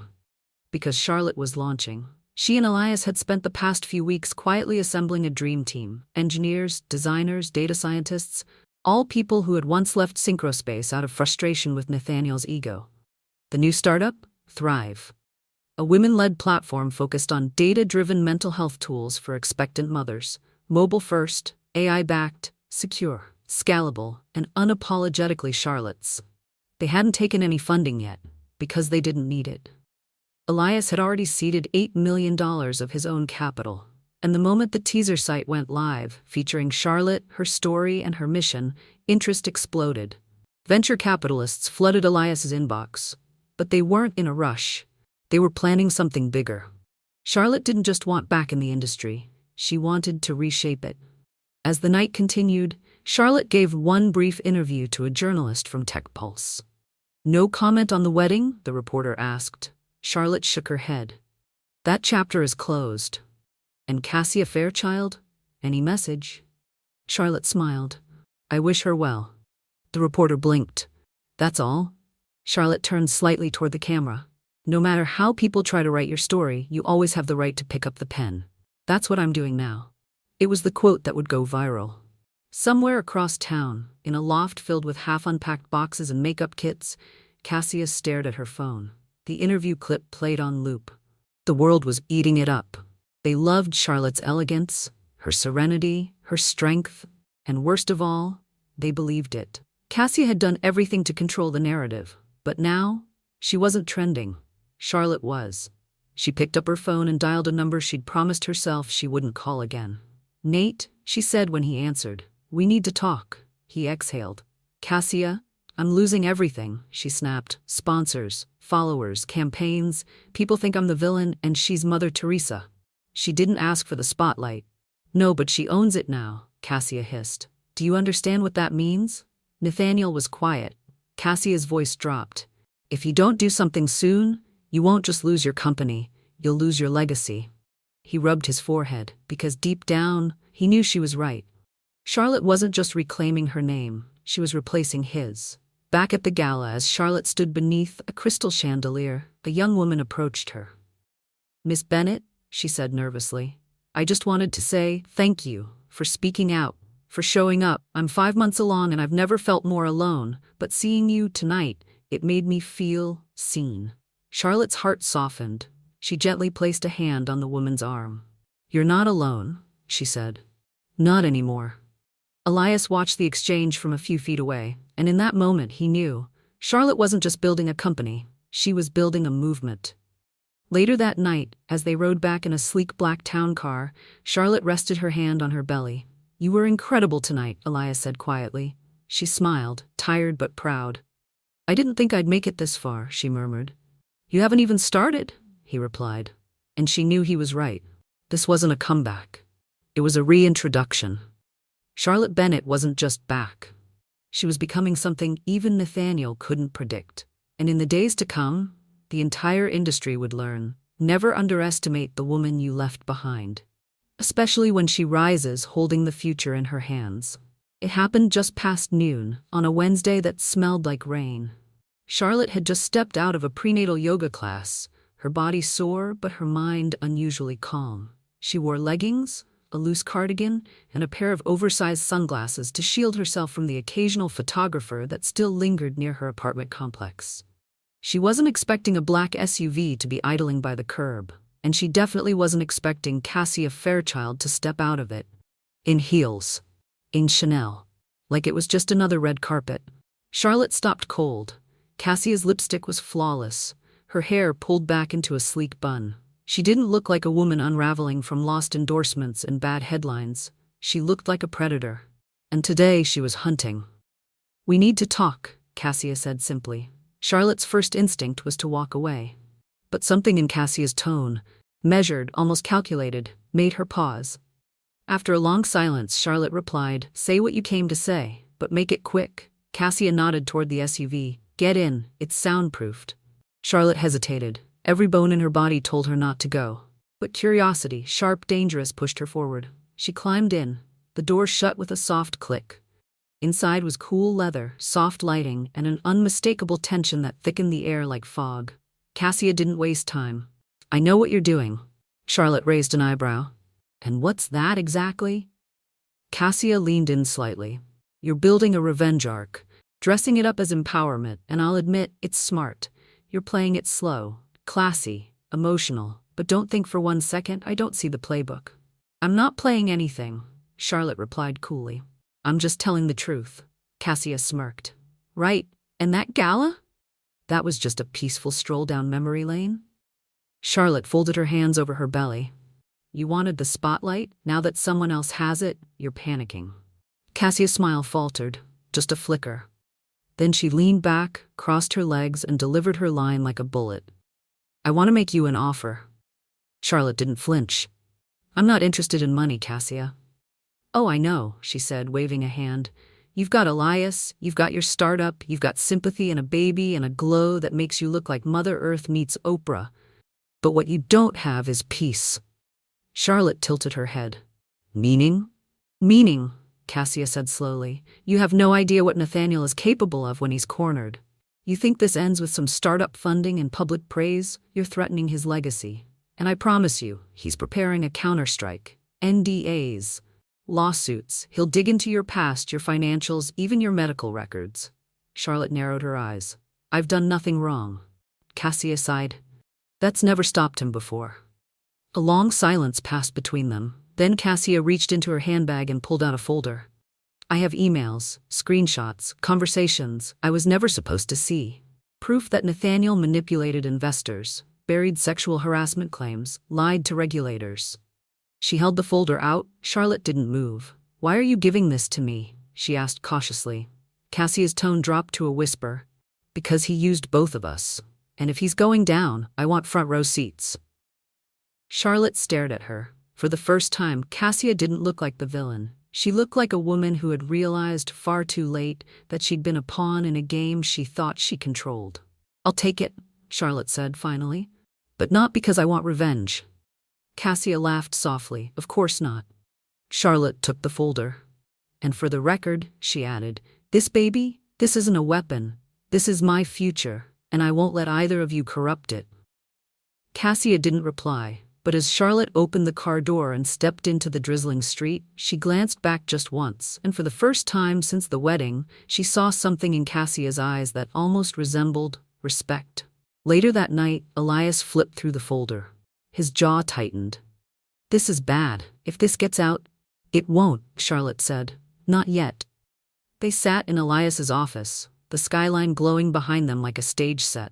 Because Charlotte was launching. She and Elias had spent the past few weeks quietly assembling a dream team. Engineers, designers, data scientists, all people who had once left Synchrospace out of frustration with Nathaniel's ego. The new startup? Thrive. A women-led platform focused on data-driven mental health tools for expectant mothers. Mobile-first, AI-backed, secure, scalable, and unapologetically Charlotte's. They hadn't taken any funding yet, because they didn't need it. Elias had already seeded $8 million of his own capital, and the moment the teaser site went live, featuring Charlotte, her story, and her mission, interest exploded. Venture capitalists flooded Elias's inbox, but they weren't in a rush. They were planning something bigger. Charlotte didn't just want back in the industry, she wanted to reshape it. As the night continued, Charlotte gave one brief interview to a journalist from Tech Pulse. "No comment on the wedding?" the reporter asked. Charlotte shook her head. "That chapter is closed." "And Cassia Fairchild? Any message?" Charlotte smiled. "I wish her well." The reporter blinked. "That's all?" Charlotte turned slightly toward the camera. "No matter how people try to write your story, you always have the right to pick up the pen. That's what I'm doing now." It was the quote that would go viral. Somewhere across town, in a loft filled with half-unpacked boxes and makeup kits, Cassia stared at her phone. The interview clip played on loop. The world was eating it up. They loved Charlotte's elegance, her serenity, her strength, and worst of all, they believed it. Cassia had done everything to control the narrative, but now, she wasn't trending. Charlotte was. She picked up her phone and dialed a number she'd promised herself she wouldn't call again. "Nate," she said when he answered. "We need to talk." He exhaled. "Cassia, I'm losing everything," she snapped. "Sponsors, followers, campaigns. People think I'm the villain and she's Mother Teresa. She didn't ask for the spotlight." "No, but she owns it now," Cassia hissed. "Do you understand what that means?" Nathaniel was quiet. Cassia's voice dropped. "If you don't do something soon, you won't just lose your company, you'll lose your legacy." He rubbed his forehead, because deep down, he knew she was right. Charlotte wasn't just reclaiming her name, she was replacing his. Back at the gala, as Charlotte stood beneath a crystal chandelier, a young woman approached her. "Miss Bennett," she said nervously, "I just wanted to say thank you for speaking out, for showing up. I'm 5 months along and I've never felt more alone, but seeing you tonight, it made me feel seen." Charlotte's heart softened. She gently placed a hand on the woman's arm. "You're not alone," she said. "Not anymore." Elias watched the exchange from a few feet away, and in that moment he knew Charlotte wasn't just building a company, she was building a movement. Later that night, as they rode back in a sleek black town car, Charlotte rested her hand on her belly. "You were incredible tonight," Elias said quietly. She smiled, tired but proud. "I didn't think I'd make it this far," she murmured. "You haven't even started," he replied. And she knew he was right. This wasn't a comeback. It was a reintroduction. Charlotte Bennett wasn't just back. She was becoming something even Nathaniel couldn't predict. And in the days to come, the entire industry would learn, never underestimate the woman you left behind. Especially when she rises holding the future in her hands. It happened just past noon, on a Wednesday that smelled like rain. Charlotte had just stepped out of a prenatal yoga class, her body sore but her mind unusually calm. She wore leggings, a loose cardigan, and a pair of oversized sunglasses to shield herself from the occasional photographer that still lingered near her apartment complex. She wasn't expecting a black SUV to be idling by the curb, and she definitely wasn't expecting Cassia Fairchild to step out of it. In heels. In Chanel. Like it was just another red carpet. Charlotte stopped cold. Cassia's lipstick was flawless, her hair pulled back into a sleek bun. She didn't look like a woman unraveling from lost endorsements and bad headlines. She looked like a predator. And today she was hunting. "We need to talk," Cassia said simply. Charlotte's first instinct was to walk away. But something in Cassia's tone, measured, almost calculated, made her pause. After a long silence, Charlotte replied, "Say what you came to say, but make it quick." Cassia nodded toward the SUV. "Get in, it's soundproofed." Charlotte hesitated. Every bone in her body told her not to go. But curiosity, sharp, dangerous, pushed her forward. She climbed in. The door shut with a soft click. Inside was cool leather, soft lighting, and an unmistakable tension that thickened the air like fog. Cassia didn't waste time. "I know what you're doing." Charlotte raised an eyebrow. "And what's that exactly?" Cassia leaned in slightly. "You're building a revenge arc, dressing it up as empowerment, and I'll admit, it's smart. You're playing it slow, classy, emotional, but don't think for 1 second I don't see the playbook." "I'm not playing anything," Charlotte replied coolly. "I'm just telling the truth." Cassia smirked. "Right, and that gala? That was just a peaceful stroll down memory lane?" Charlotte folded her hands over her belly. "You wanted the spotlight? Now that someone else has it, you're panicking." Cassia's smile faltered, just a flicker. Then she leaned back, crossed her legs, and delivered her line like a bullet. "I want to make you an offer." Charlotte didn't flinch. "I'm not interested in money, Cassia." "Oh, I know," she said, waving a hand. "You've got Elias, you've got your startup, you've got sympathy and a baby and a glow that makes you look like Mother Earth meets Oprah. But what you don't have is peace." Charlotte tilted her head. "Meaning?" "Meaning," Cassia said slowly. "You have no idea what Nathaniel is capable of when he's cornered. You think this ends with some startup funding and public praise? You're threatening his legacy. And I promise you, he's preparing a counterstrike. NDAs. Lawsuits. He'll dig into your past, your financials, even your medical records." Charlotte narrowed her eyes. "I've done nothing wrong." Cassia sighed. "That's never stopped him before." A long silence passed between them. Then Cassia reached into her handbag and pulled out a folder. "I have emails, screenshots, conversations I was never supposed to see. Proof that Nathaniel manipulated investors, buried sexual harassment claims, lied to regulators." She held the folder out. Charlotte didn't move. "Why are you giving this to me?" she asked cautiously. Cassia's tone dropped to a whisper. "Because he used both of us. And if he's going down, I want front row seats." Charlotte stared at her. For the first time, Cassia didn't look like the villain. She looked like a woman who had realized far too late that she'd been a pawn in a game she thought she controlled. "I'll take it," Charlotte said finally. "But not because I want revenge." Cassia laughed softly. "Of course not." Charlotte took the folder. "And for the record," she added, "this baby, this isn't a weapon. This is my future, and I won't let either of you corrupt it." Cassia didn't reply, but as Charlotte opened the car door and stepped into the drizzling street, she glanced back just once, and for the first time since the wedding, she saw something in Cassia's eyes that almost resembled respect. Later that night, Elias flipped through the folder. His jaw tightened. "This is bad. If this gets out—" "It won't," Charlotte said. "Not yet." They sat in Elias's office, the skyline glowing behind them like a stage set.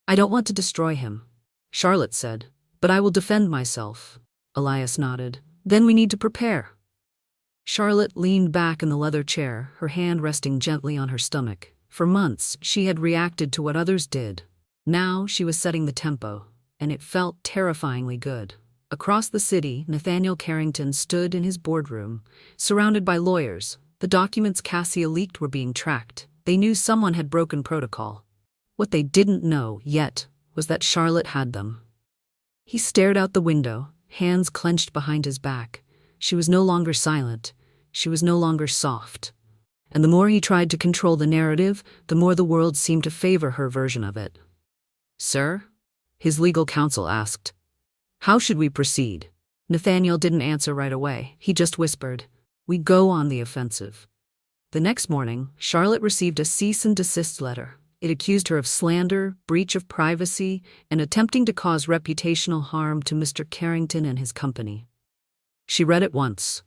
"I don't want to destroy him," Charlotte said. "But I will defend myself." Elias nodded. "Then we need to prepare." Charlotte leaned back in the leather chair, her hand resting gently on her stomach. For months, she had reacted to what others did. Now she was setting the tempo, and it felt terrifyingly good. Across the city, Nathaniel Carrington stood in his boardroom, surrounded by lawyers. The documents Cassia leaked were being tracked. They knew someone had broken protocol. What they didn't know yet was that Charlotte had them. He stared out the window, hands clenched behind his back. She was no longer silent. She was no longer soft. And the more he tried to control the narrative, the more the world seemed to favor her version of it. "Sir?" his legal counsel asked. "How should we proceed?" Nathaniel didn't answer right away. He just whispered, "We go on the offensive." The next morning, Charlotte received a cease and desist letter. It accused her of slander, breach of privacy, and attempting to cause reputational harm to Mr. Carrington and his company. She read it once.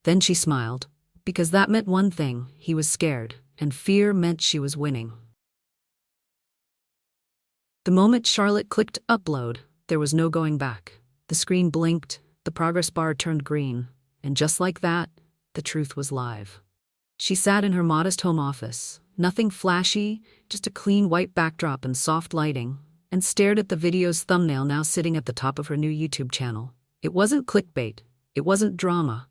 Then she smiled, because that meant one thing: he was scared, and fear meant she was winning. The moment Charlotte clicked upload, there was no going back. The screen blinked, the progress bar turned green, and just like that, the truth was live. She sat in her modest home office, nothing flashy, just a clean white backdrop and soft lighting, and stared at the video's thumbnail now sitting at the top of her new YouTube channel. It wasn't clickbait. It wasn't drama.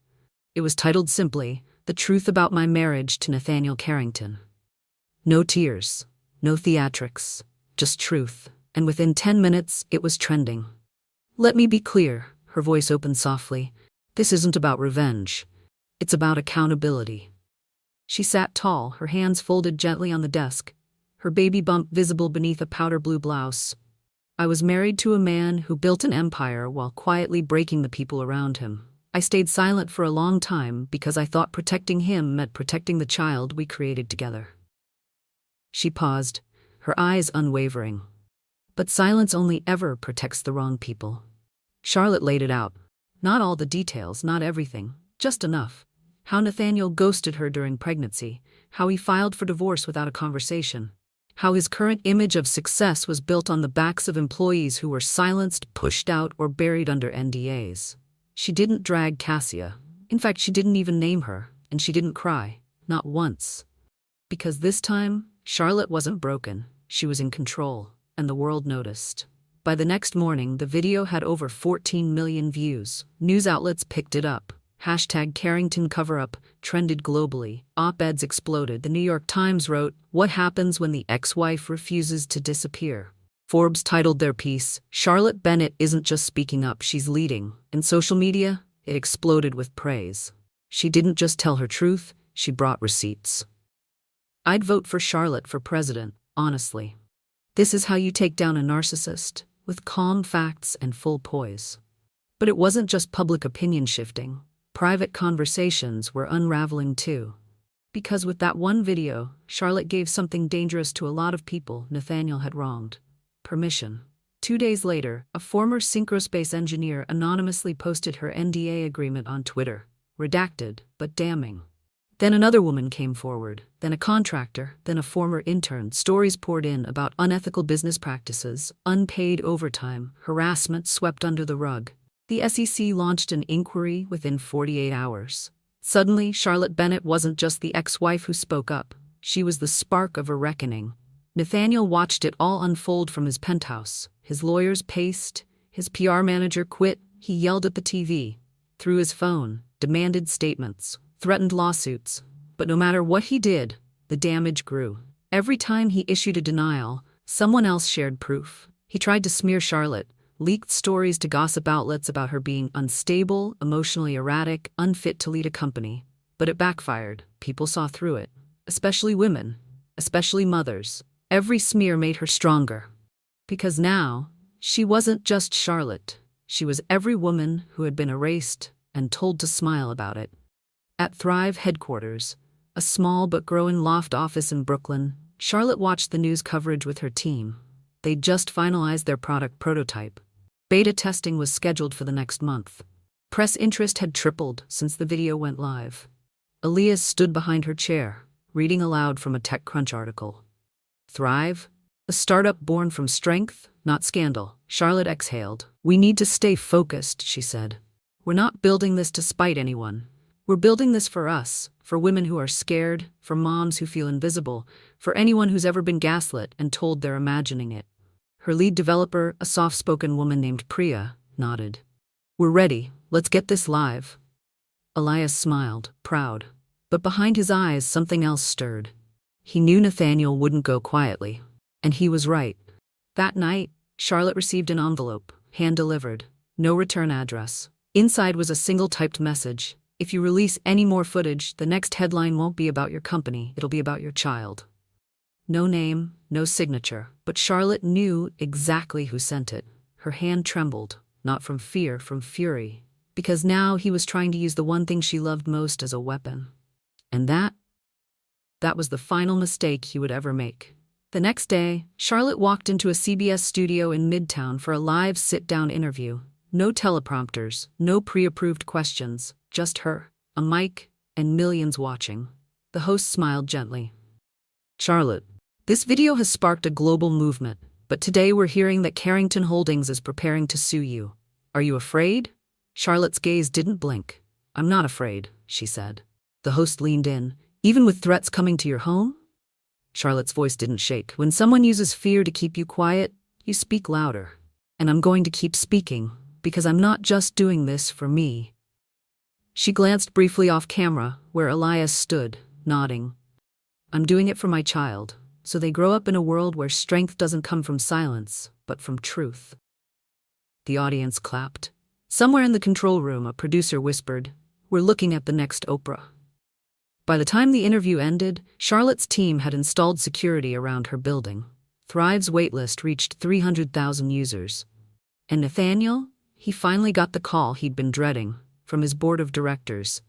It was titled simply, "The Truth About My Marriage to Nathaniel Carrington." No tears, no theatrics, just truth, and within 10 minutes it was trending. "Let me be clear," her voice opened softly. "This isn't about revenge. It's about accountability." She sat tall, her hands folded gently on the desk, her baby bump visible beneath a powder blue blouse. "I was married to a man who built an empire while quietly breaking the people around him. I stayed silent for a long time because I thought protecting him meant protecting the child we created together." She paused, her eyes unwavering. But silence only ever protects the wrong people. Charlotte laid it out. Not all the details, not everything, just enough. How Nathaniel ghosted her during pregnancy, how he filed for divorce without a conversation, how his current image of success was built on the backs of employees who were silenced, pushed out, or buried under NDAs. She didn't drag Cassia. In fact, she didn't even name her, and she didn't cry, not once. Because this time, Charlotte wasn't broken, she was in control, and the world noticed. By the next morning, the video had over 14 million views. News outlets picked it up. #Carrington cover-up trended globally. Op-eds exploded. The New York Times wrote, "What happens when the ex-wife refuses to disappear?" Forbes titled their piece, "Charlotte Bennett isn't just speaking up, she's leading." In social media, it exploded with praise. She didn't just tell her truth, she brought receipts. "I'd vote for Charlotte for president, honestly. This is how you take down a narcissist, with calm facts and full poise." But it wasn't just public opinion shifting. Private conversations were unraveling too. Because with that one video, Charlotte gave something dangerous to a lot of people Nathaniel had wronged: permission. 2 days later, a former Synchrospace engineer anonymously posted her NDA agreement on Twitter. Redacted, but damning. Then another woman came forward, then a contractor, then a former intern. Stories poured in about unethical business practices, unpaid overtime, harassment swept under the rug. The SEC launched an inquiry within 48 hours. Suddenly, Charlotte Bennett wasn't just the ex-wife who spoke up. She was the spark of a reckoning. Nathaniel watched it all unfold from his penthouse. His lawyers paced, his PR manager quit, he yelled at the TV, through his phone, demanded statements, threatened lawsuits. But no matter what he did, the damage grew. Every time he issued a denial, someone else shared proof. He tried to smear Charlotte, leaked stories to gossip outlets about her being unstable, emotionally erratic, unfit to lead a company. But it backfired. People saw through it. Especially women. Especially mothers. Every smear made her stronger. Because now, she wasn't just Charlotte. She was every woman who had been erased and told to smile about it. At Thrive headquarters, a small but growing loft office in Brooklyn, Charlotte watched the news coverage with her team. They'd just finalized their product prototype. Beta testing was scheduled for the next month. Press interest had tripled since the video went live. Elias stood behind her chair, reading aloud from a TechCrunch article. Thrive? A startup born from strength, not scandal. Charlotte exhaled. "We need to stay focused," she said. "We're not building this to spite anyone. We're building this for us, for women who are scared, for moms who feel invisible, for anyone who's ever been gaslit and told they're imagining it." Her lead developer, a soft-spoken woman named Priya, nodded. "We're ready. Let's get this live." Elias smiled, proud. But behind his eyes, something else stirred. He knew Nathaniel wouldn't go quietly. And he was right. That night, Charlotte received an envelope, hand-delivered, no return address. Inside was a single-typed message. "If you release any more footage, the next headline won't be about your company, it'll be about your child." No name, no signature, but Charlotte knew exactly who sent it. Her hand trembled, not from fear, from fury, because now he was trying to use the one thing she loved most as a weapon. And that was the final mistake he would ever make. The next day, Charlotte walked into a CBS studio in Midtown for a live sit-down interview. No teleprompters, no pre-approved questions, just her, a mic, and millions watching. The host smiled gently. "Charlotte, this video has sparked a global movement, but today we're hearing that Carrington Holdings is preparing to sue you. Are you afraid? Charlotte's gaze didn't blink. I'm not afraid, she said. The host leaned in. Even with threats coming to your home? Charlotte's voice didn't shake. When someone uses fear to keep you quiet, you speak louder. And I'm going to keep speaking, because I'm not just doing this for me. She glanced briefly off camera, where Elias stood, nodding. I'm doing it for my child, so they grow up in a world where strength doesn't come from silence, but from truth. The audience clapped. Somewhere in the control room, a producer whispered, We're looking at the next Oprah. By the time the interview ended, Charlotte's team had installed security around her building. Thrive's waitlist reached 300,000 users. And Nathaniel? He finally got the call he'd been dreading, from his board of directors.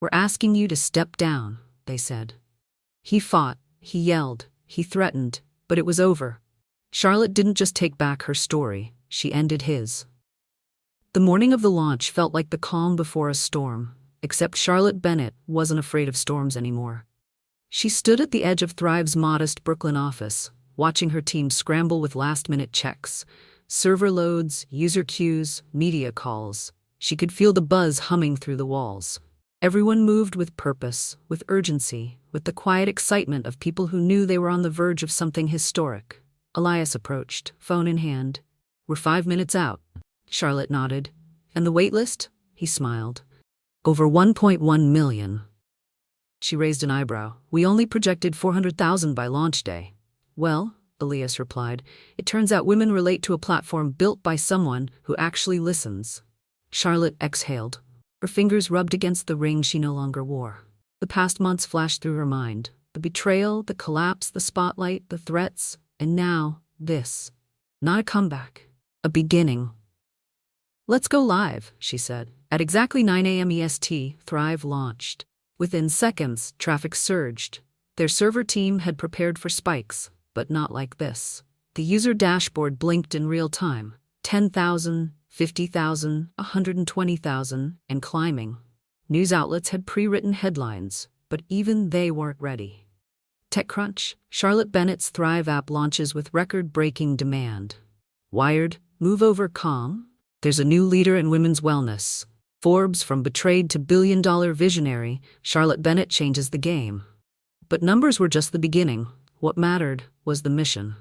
We're asking you to step down, they said. He fought, he yelled, he threatened, but it was over. Charlotte didn't just take back her story, she ended his. The morning of the launch felt like the calm before a storm, except Charlotte Bennett wasn't afraid of storms anymore. She stood at the edge of Thrive's modest Brooklyn office, watching her team scramble with last-minute checks, server loads, user queues, media calls. She could feel the buzz humming through the walls. Everyone moved with purpose, with urgency, with the quiet excitement of people who knew they were on the verge of something historic. Elias approached, phone in hand. We're 5 minutes out. Charlotte nodded. And the waitlist? He smiled. Over 1.1 million. She raised an eyebrow. We only projected 400,000 by launch day. Well, Elias replied, it turns out women relate to a platform built by someone who actually listens. Charlotte exhaled. Her fingers rubbed against the ring she no longer wore. The past months flashed through her mind. The betrayal, the collapse, the spotlight, the threats, and now, this. Not a comeback. A beginning. Let's go live, she said. At exactly 9 a.m. EST, Thrive launched. Within seconds, traffic surged. Their server team had prepared for spikes, but not like this. The user dashboard blinked in real time. 10,000, 50,000, 120,000, and climbing. News outlets had pre-written headlines, but even they weren't ready. TechCrunch, Charlotte Bennett's Thrive app launches with record-breaking demand. Wired, move over calm. There's a new leader in women's wellness. Forbes, from betrayed to billion-dollar visionary, Charlotte Bennett changes the game. But numbers were just the beginning. What mattered was the mission.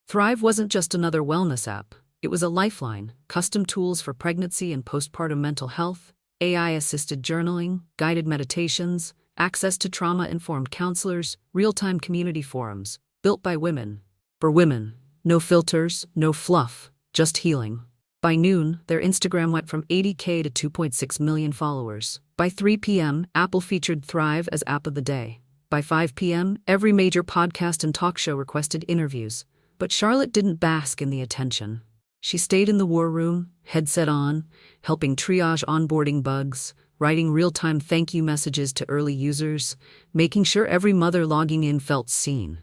Thrive wasn't just another wellness app. It was a lifeline, custom tools for pregnancy and postpartum mental health, AI-assisted journaling, guided meditations, access to trauma-informed counselors, real-time community forums, built by women. For women, no filters, no fluff, just healing. By noon, their Instagram went from 80K to 2.6 million followers. By 3 p.m., Apple featured Thrive as App of the Day. By 5 p.m., every major podcast and talk show requested interviews. But Charlotte didn't bask in the attention. She stayed in the war room, headset on, helping triage onboarding bugs, writing real-time thank you messages to early users, making sure every mother logging in felt seen.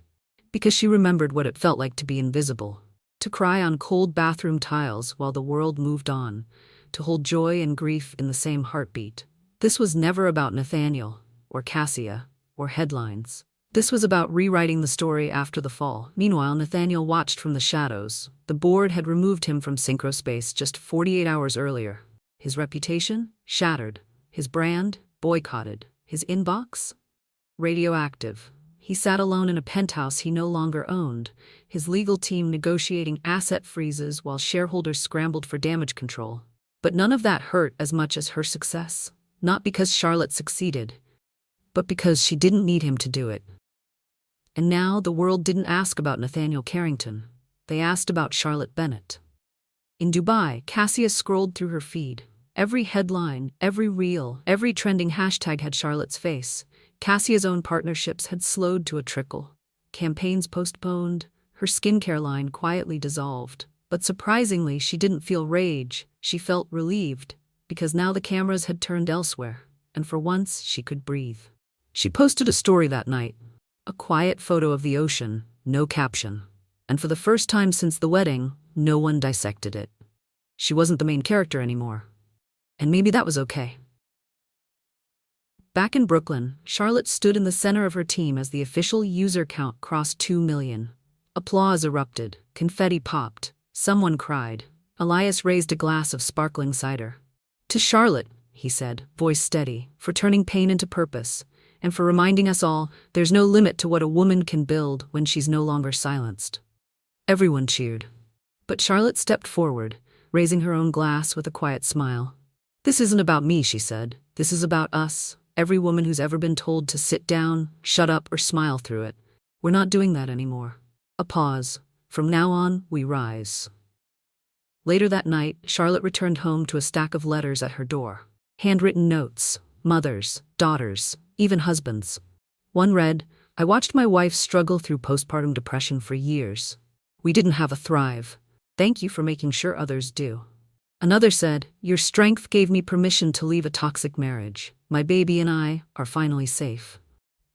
Because she remembered what it felt like to be invisible. To cry on cold bathroom tiles while the world moved on, to hold joy and grief in the same heartbeat. This was never about Nathaniel, or Cassia, or headlines. This was about rewriting the story after the fall. Meanwhile, Nathaniel watched from the shadows. The board had removed him from Synchrospace just 48 hours earlier. His reputation? Shattered. His brand? Boycotted. His inbox? Radioactive. He sat alone in a penthouse he no longer owned, his legal team negotiating asset freezes while shareholders scrambled for damage control. But none of that hurt as much as her success. Not because Charlotte succeeded, but because she didn't need him to do it. And now the world didn't ask about Nathaniel Carrington. They asked about Charlotte Bennett. In Dubai, Cassia scrolled through her feed. Every headline, every reel, every trending hashtag had Charlotte's face. Cassia's own partnerships had slowed to a trickle. Campaigns postponed, her skincare line quietly dissolved. But surprisingly, she didn't feel rage. She felt relieved, because now the cameras had turned elsewhere, and for once she could breathe. She posted a story that night. A quiet photo of the ocean, no caption. And for the first time since the wedding, no one dissected it. She wasn't the main character anymore. And maybe that was okay. Back in Brooklyn, Charlotte stood in the center of her team as the official user count crossed 2 million. Applause erupted, confetti popped, someone cried, Elias raised a glass of sparkling cider. To Charlotte, he said, voice steady, for turning pain into purpose, and for reminding us all there's no limit to what a woman can build when she's no longer silenced. Everyone cheered. But Charlotte stepped forward, raising her own glass with a quiet smile. This isn't about me, she said. This is about us, every woman who's ever been told to sit down, shut up, or smile through it. We're not doing that anymore. A pause. From now on, we rise. Later that night, Charlotte returned home to a stack of letters at her door. Handwritten notes. Mothers, daughters, even husbands. One read, I watched my wife struggle through postpartum depression for years. We didn't have a thrive. Thank you for making sure others do. Another said, your strength gave me permission to leave a toxic marriage. My baby and I are finally safe.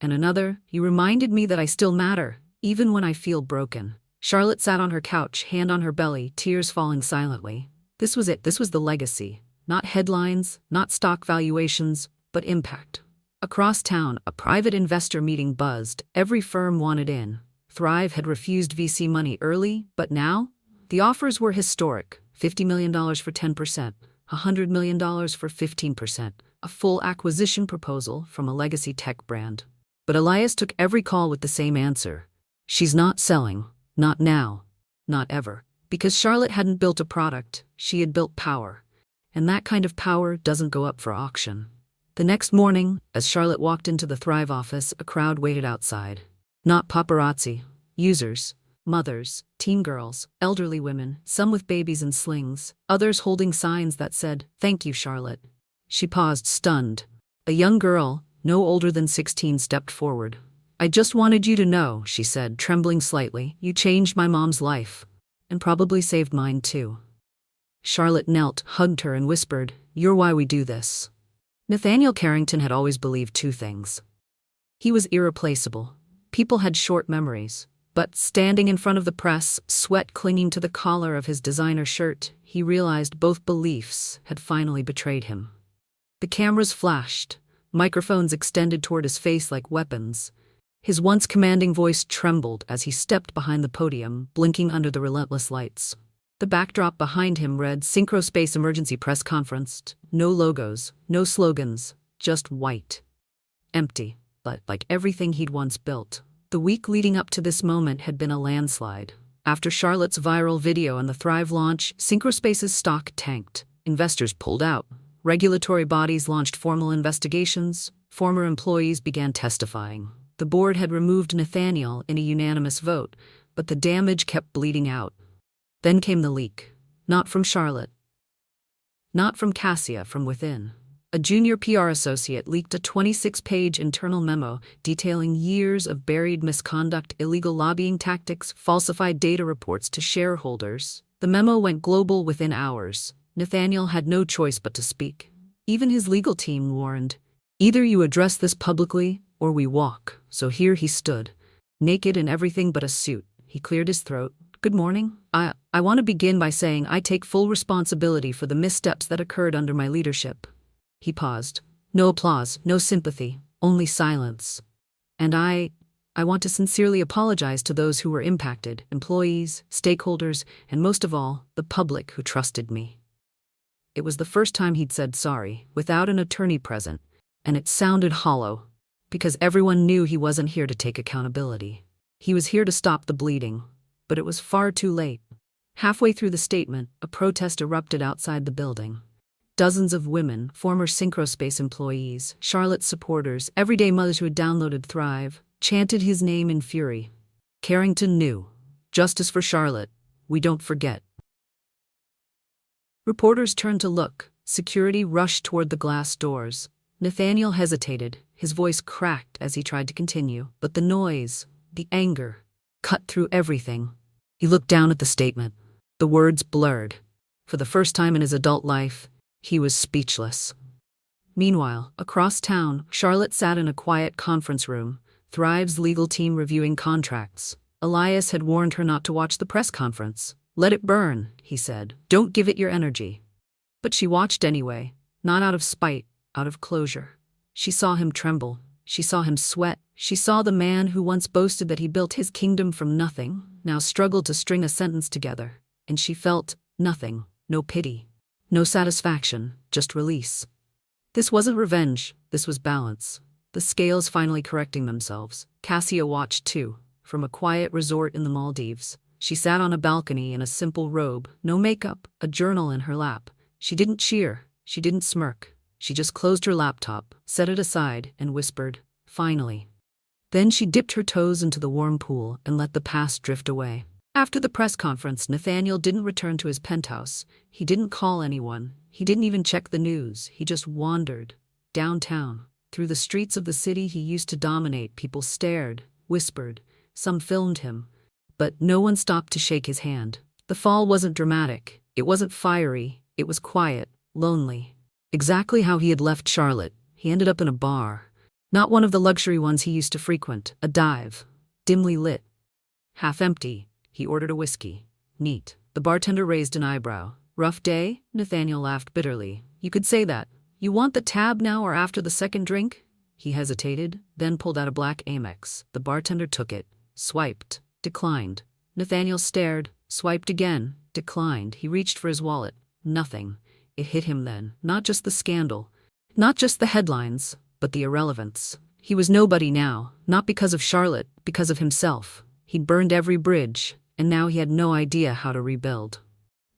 And another, you reminded me that I still matter, even when I feel broken. Charlotte sat on her couch, hand on her belly, tears falling silently. This was it. This was the legacy. Not headlines, not stock valuations, but impact. Across town, a private investor meeting buzzed. Every firm wanted in. Thrive had refused VC money early, but now? The offers were historic. $50 million for 10%, $100 million for 15%, a full acquisition proposal from a legacy tech brand. But Elias took every call with the same answer. She's not selling. Not now. Not ever. Because Charlotte hadn't built a product, she had built power. And that kind of power doesn't go up for auction. The next morning, as Charlotte walked into the Thrive office, a crowd waited outside. Not paparazzi. Users. Mothers, teen girls, elderly women, some with babies in slings, others holding signs that said, Thank you, Charlotte. She paused, stunned. A young girl, no older than 16, stepped forward. I just wanted you to know, she said, trembling slightly, you changed my mom's life. And probably saved mine too. Charlotte knelt, hugged her, and whispered, You're why we do this. Nathaniel Carrington had always believed two things. He was irreplaceable. People had short memories. But standing in front of the press, sweat clinging to the collar of his designer shirt, he realized both beliefs had finally betrayed him. The cameras flashed, microphones extended toward his face like weapons. His once commanding voice trembled as he stepped behind the podium, blinking under the relentless lights. The backdrop behind him read Synchrospace Emergency Press Conference. No logos, no slogans, just white. Empty, but like everything he'd once built. The week leading up to this moment had been a landslide. After Charlotte's viral video and the Thrive launch, Synchrospace's stock tanked. Investors pulled out. Regulatory bodies launched formal investigations. Former employees began testifying. The board had removed Nathaniel in a unanimous vote, but the damage kept bleeding out. Then came the leak. Not from Charlotte. Not from Cassia, from within. A junior PR associate leaked a 26-page internal memo detailing years of buried misconduct, illegal lobbying tactics, falsified data reports to shareholders. The memo went global within hours. Nathaniel had no choice but to speak. Even his legal team warned, either you address this publicly or we walk. So here he stood, naked in everything but a suit. He cleared his throat. Good morning. I want to begin by saying I take full responsibility for the missteps that occurred under my leadership. He paused. No applause, no sympathy, only silence. And I want to sincerely apologize to those who were impacted, employees, stakeholders, and most of all, the public who trusted me. It was the first time he'd said sorry, without an attorney present, and it sounded hollow, because everyone knew he wasn't here to take accountability. He was here to stop the bleeding, but it was far too late. Halfway through the statement, a protest erupted outside the building. Dozens of women, former Synchrospace employees, Charlotte's supporters, everyday mothers who had downloaded Thrive, chanted his name in fury. Carrington knew. Justice for Charlotte. We don't forget. Reporters turned to look. Security rushed toward the glass doors. Nathaniel hesitated, his voice cracked as he tried to continue, but the noise, the anger, cut through everything. He looked down at the statement. The words blurred. For the first time in his adult life, he was speechless. Meanwhile, across town, Charlotte sat in a quiet conference room, Thrive's legal team reviewing contracts. Elias had warned her not to watch the press conference. Let it burn, he said. Don't give it your energy. But she watched anyway, not out of spite, out of closure. She saw him tremble. She saw him sweat. She saw the man who once boasted that he built his kingdom from nothing, now struggled to string a sentence together. And she felt nothing. No pity. No satisfaction, just release. This wasn't revenge, this was balance. The scales finally correcting themselves. Cassia watched too, from a quiet resort in the Maldives. She sat on a balcony in a simple robe, no makeup, a journal in her lap. She didn't cheer, she didn't smirk. She just closed her laptop, set it aside, and whispered, "Finally." Then she dipped her toes into the warm pool and let the past drift away. After the press conference, Nathaniel didn't return to his penthouse. He didn't call anyone. He didn't even check the news. He just wandered. Downtown. Through the streets of the city he used to dominate, people stared, whispered. Some filmed him. But no one stopped to shake his hand. The fall wasn't dramatic. It wasn't fiery. It was quiet, lonely. Exactly how he had left Charlotte. He ended up in a bar. Not one of the luxury ones he used to frequent. A dive. Dimly lit. Half empty. He ordered a whiskey. Neat. The bartender raised an eyebrow. "Rough day?" Nathaniel laughed bitterly. "You could say that. You want the tab now or after the second drink?" He hesitated, then pulled out a black Amex. The bartender took it. Swiped. Declined. Nathaniel stared. Swiped again. Declined. He reached for his wallet. Nothing. It hit him then. Not just the scandal. Not just the headlines, but the irrelevance. He was nobody now. Not because of Charlotte, because of himself. He'd burned every bridge, and now he had no idea how to rebuild.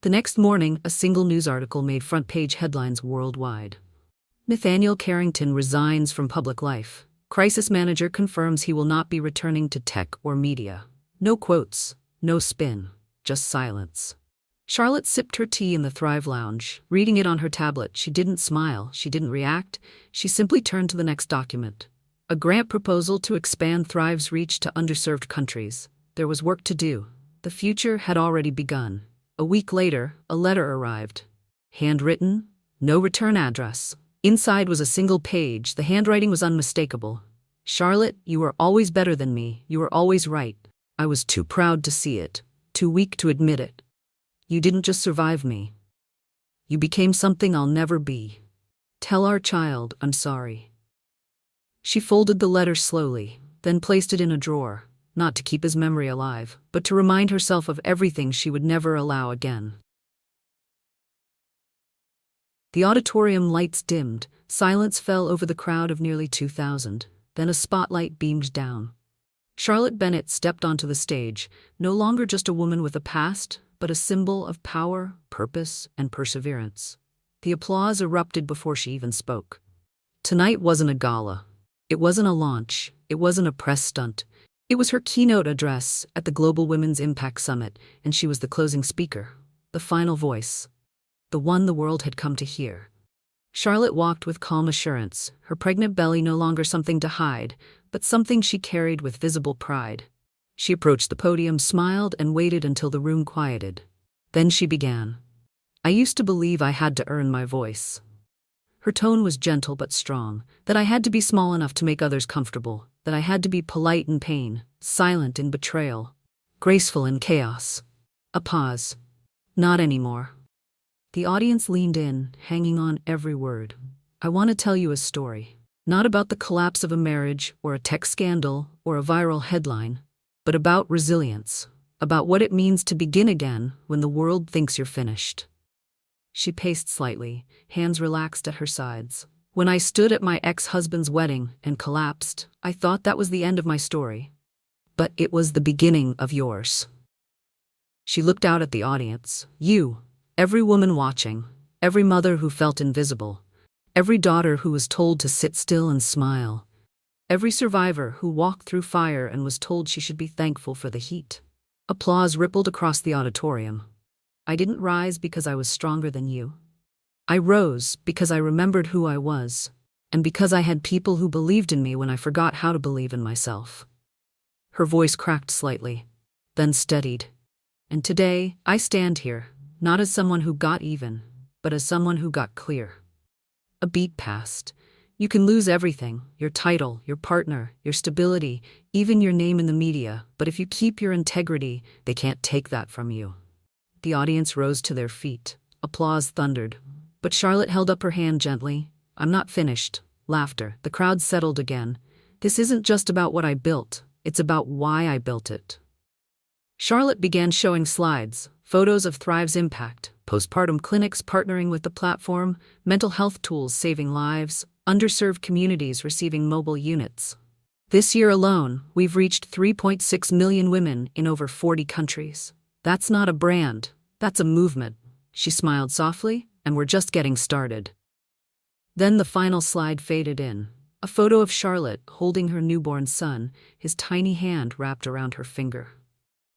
The next morning, a single news article made front-page headlines worldwide. Nathaniel Carrington resigns from public life. Crisis manager confirms he will not be returning to tech or media. No quotes, no spin, just silence. Charlotte sipped her tea in the Thrive Lounge. Reading it on her tablet, she didn't smile, she didn't react, she simply turned to the next document. A grant proposal to expand Thrive's reach to underserved countries. There was work to do. The future had already begun. A week later, a letter arrived. Handwritten, no return address. Inside was a single page. The handwriting was unmistakable. "Charlotte, you were always better than me. You were always right. I was too proud to see it, too weak to admit it. You didn't just survive me. You became something I'll never be. Tell our child I'm sorry." She folded the letter slowly, then placed it in a drawer, not to keep his memory alive, but to remind herself of everything she would never allow again. The auditorium lights dimmed. Silence fell over the crowd of nearly 2,000. Then a spotlight beamed down. Charlotte Bennett stepped onto the stage, no longer just a woman with a past, but a symbol of power, purpose, and perseverance. The applause erupted before she even spoke. Tonight wasn't a gala. It wasn't a launch. It wasn't a press stunt. It was her keynote address at the Global Women's Impact Summit, and she was the closing speaker, the final voice, the one the world had come to hear. Charlotte walked with calm assurance, her pregnant belly no longer something to hide, but something she carried with visible pride. She approached the podium, smiled, and waited until the room quieted. Then she began. "I used to believe I had to earn my voice." Her tone was gentle but strong, that I had to be small enough to make others comfortable, that I had to be polite in pain, silent in betrayal, graceful in chaos. A pause. Not anymore. The audience leaned in, hanging on every word. "I want to tell you a story. Not about the collapse of a marriage, or a tech scandal, or a viral headline, but about resilience, about what it means to begin again when the world thinks you're finished." She paced slightly, hands relaxed at her sides. "When I stood at my ex-husband's wedding and collapsed, I thought that was the end of my story. But it was the beginning of yours." She looked out at the audience. You, every woman watching, every mother who felt invisible, every daughter who was told to sit still and smile, every survivor who walked through fire and was told she should be thankful for the heat. Applause rippled across the auditorium. I didn't rise because I was stronger than you. I rose because I remembered who I was, and because I had people who believed in me when I forgot how to believe in myself. Her voice cracked slightly, then steadied. And today, I stand here, not as someone who got even, but as someone who got clear. A beat passed. You can lose everything, your title, your partner, your stability, even your name in the media, but if you keep your integrity, they can't take that from you. The audience rose to their feet. Applause thundered. But Charlotte held up her hand gently. "I'm not finished." Laughter. The crowd settled again. "This isn't just about what I built. It's about why I built it." Charlotte began showing slides, photos of Thrive's impact, postpartum clinics partnering with the platform, mental health tools saving lives, underserved communities receiving mobile units. This year alone, we've reached 3.6 million women in over 40 countries. That's not a brand, that's a movement. She smiled softly, and we're just getting started. Then the final slide faded in. A photo of Charlotte holding her newborn son, his tiny hand wrapped around her finger.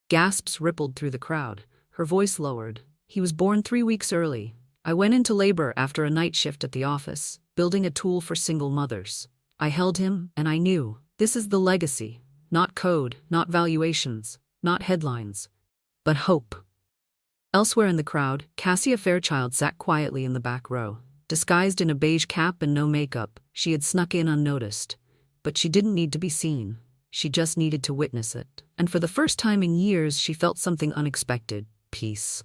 Gasps rippled through the crowd. Her voice lowered. He was born 3 weeks early. I went into labor after a night shift at the office, building a tool for single mothers. I held him, and I knew, this is the legacy. Not code, not valuations, not headlines, but hope. Elsewhere in the crowd, Cassia Fairchild sat quietly in the back row. Disguised in a beige cap and no makeup, she had snuck in unnoticed. But she didn't need to be seen. She just needed to witness it. And for the first time in years, she felt something unexpected: peace.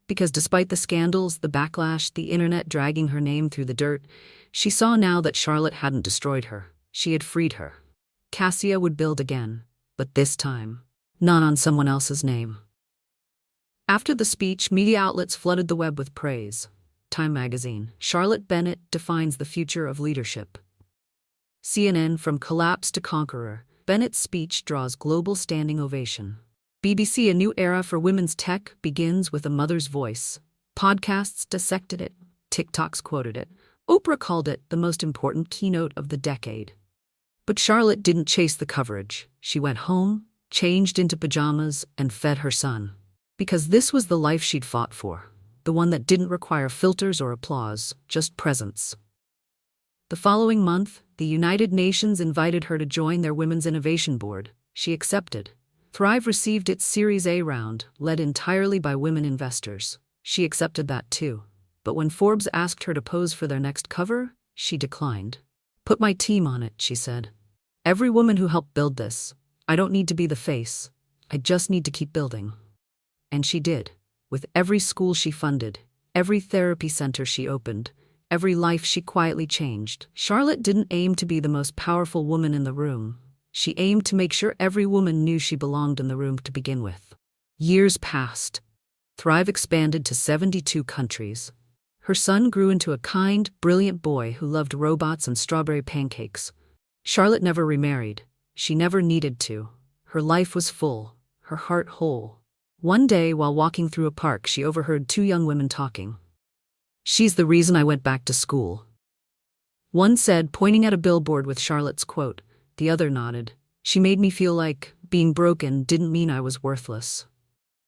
Because despite the scandals, the backlash, the internet dragging her name through the dirt, she saw now that Charlotte hadn't destroyed her. She had freed her. Cassia would build again, but this time, not on someone else's name. After the speech, media outlets flooded the web with praise. Time magazine, Charlotte Bennett defines the future of leadership. CNN, from collapse to conqueror, Bennett's speech draws global standing ovation. BBC, a new era for women's tech begins with a mother's voice. Podcasts dissected it. TikToks quoted it. Oprah called it the most important keynote of the decade. But Charlotte didn't chase the coverage. She went home, changed into pajamas, and fed her son. Because this was the life she'd fought for. The one that didn't require filters or applause, just presence. The following month, the United Nations invited her to join their Women's Innovation Board. She accepted. Thrive received its Series A round, led entirely by women investors. She accepted that too. But when Forbes asked her to pose for their next cover, she declined. "Put my team on it," she said. "Every woman who helped build this. I don't need to be the face. I just need to keep building." And she did. With every school she funded, every therapy center she opened, every life she quietly changed, Charlotte didn't aim to be the most powerful woman in the room. She aimed to make sure every woman knew she belonged in the room to begin with. Years passed. Thrive expanded to 72 countries. Her son grew into a kind, brilliant boy who loved robots and strawberry pancakes. Charlotte never remarried. She never needed to. Her life was full, her heart whole. One day, while walking through a park, she overheard 2 young women talking. "She's the reason I went back to school," one said, pointing at a billboard with Charlotte's quote. The other nodded. "She made me feel like being broken didn't mean I was worthless."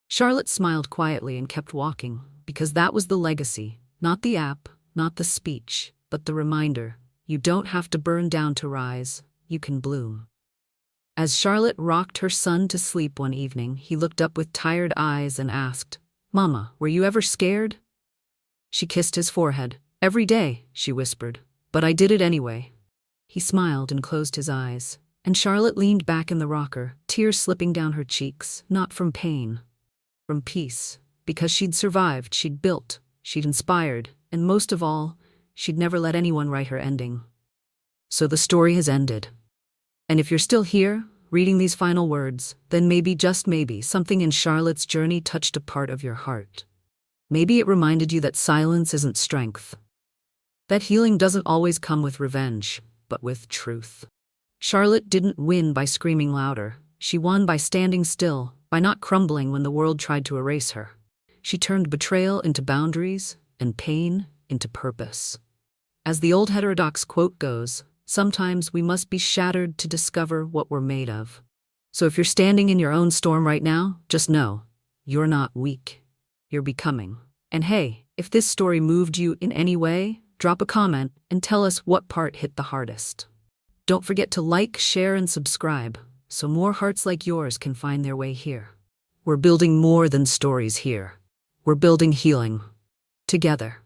Charlotte smiled quietly and kept walking, because that was the legacy, not the app, not the speech, but the reminder. You don't have to burn down to rise, you can bloom. As Charlotte rocked her son to sleep one evening, he looked up with tired eyes and asked, "Mama, were you ever scared?" She kissed his forehead. "Every day," she whispered. "But I did it anyway." He smiled and closed his eyes, and Charlotte leaned back in the rocker, tears slipping down her cheeks, not from pain, from peace, because she'd survived, she'd built, she'd inspired, and most of all, she'd never let anyone write her ending. So the story has ended. And if you're still here, reading these final words, then maybe, just maybe, something in Charlotte's journey touched a part of your heart. Maybe it reminded you that silence isn't strength. That healing doesn't always come with revenge, but with truth. Charlotte didn't win by screaming louder. She won by standing still, by not crumbling when the world tried to erase her. She turned betrayal into boundaries, and pain into purpose. As the old heterodox quote goes, sometimes we must be shattered to discover what we're made of. So if you're standing in your own storm right now, just know, you're not weak. You're becoming. And hey, if this story moved you in any way, drop a comment and tell us what part hit the hardest. Don't forget to like, share, and subscribe, so more hearts like yours can find their way here. We're building more than stories here. We're building healing. Together.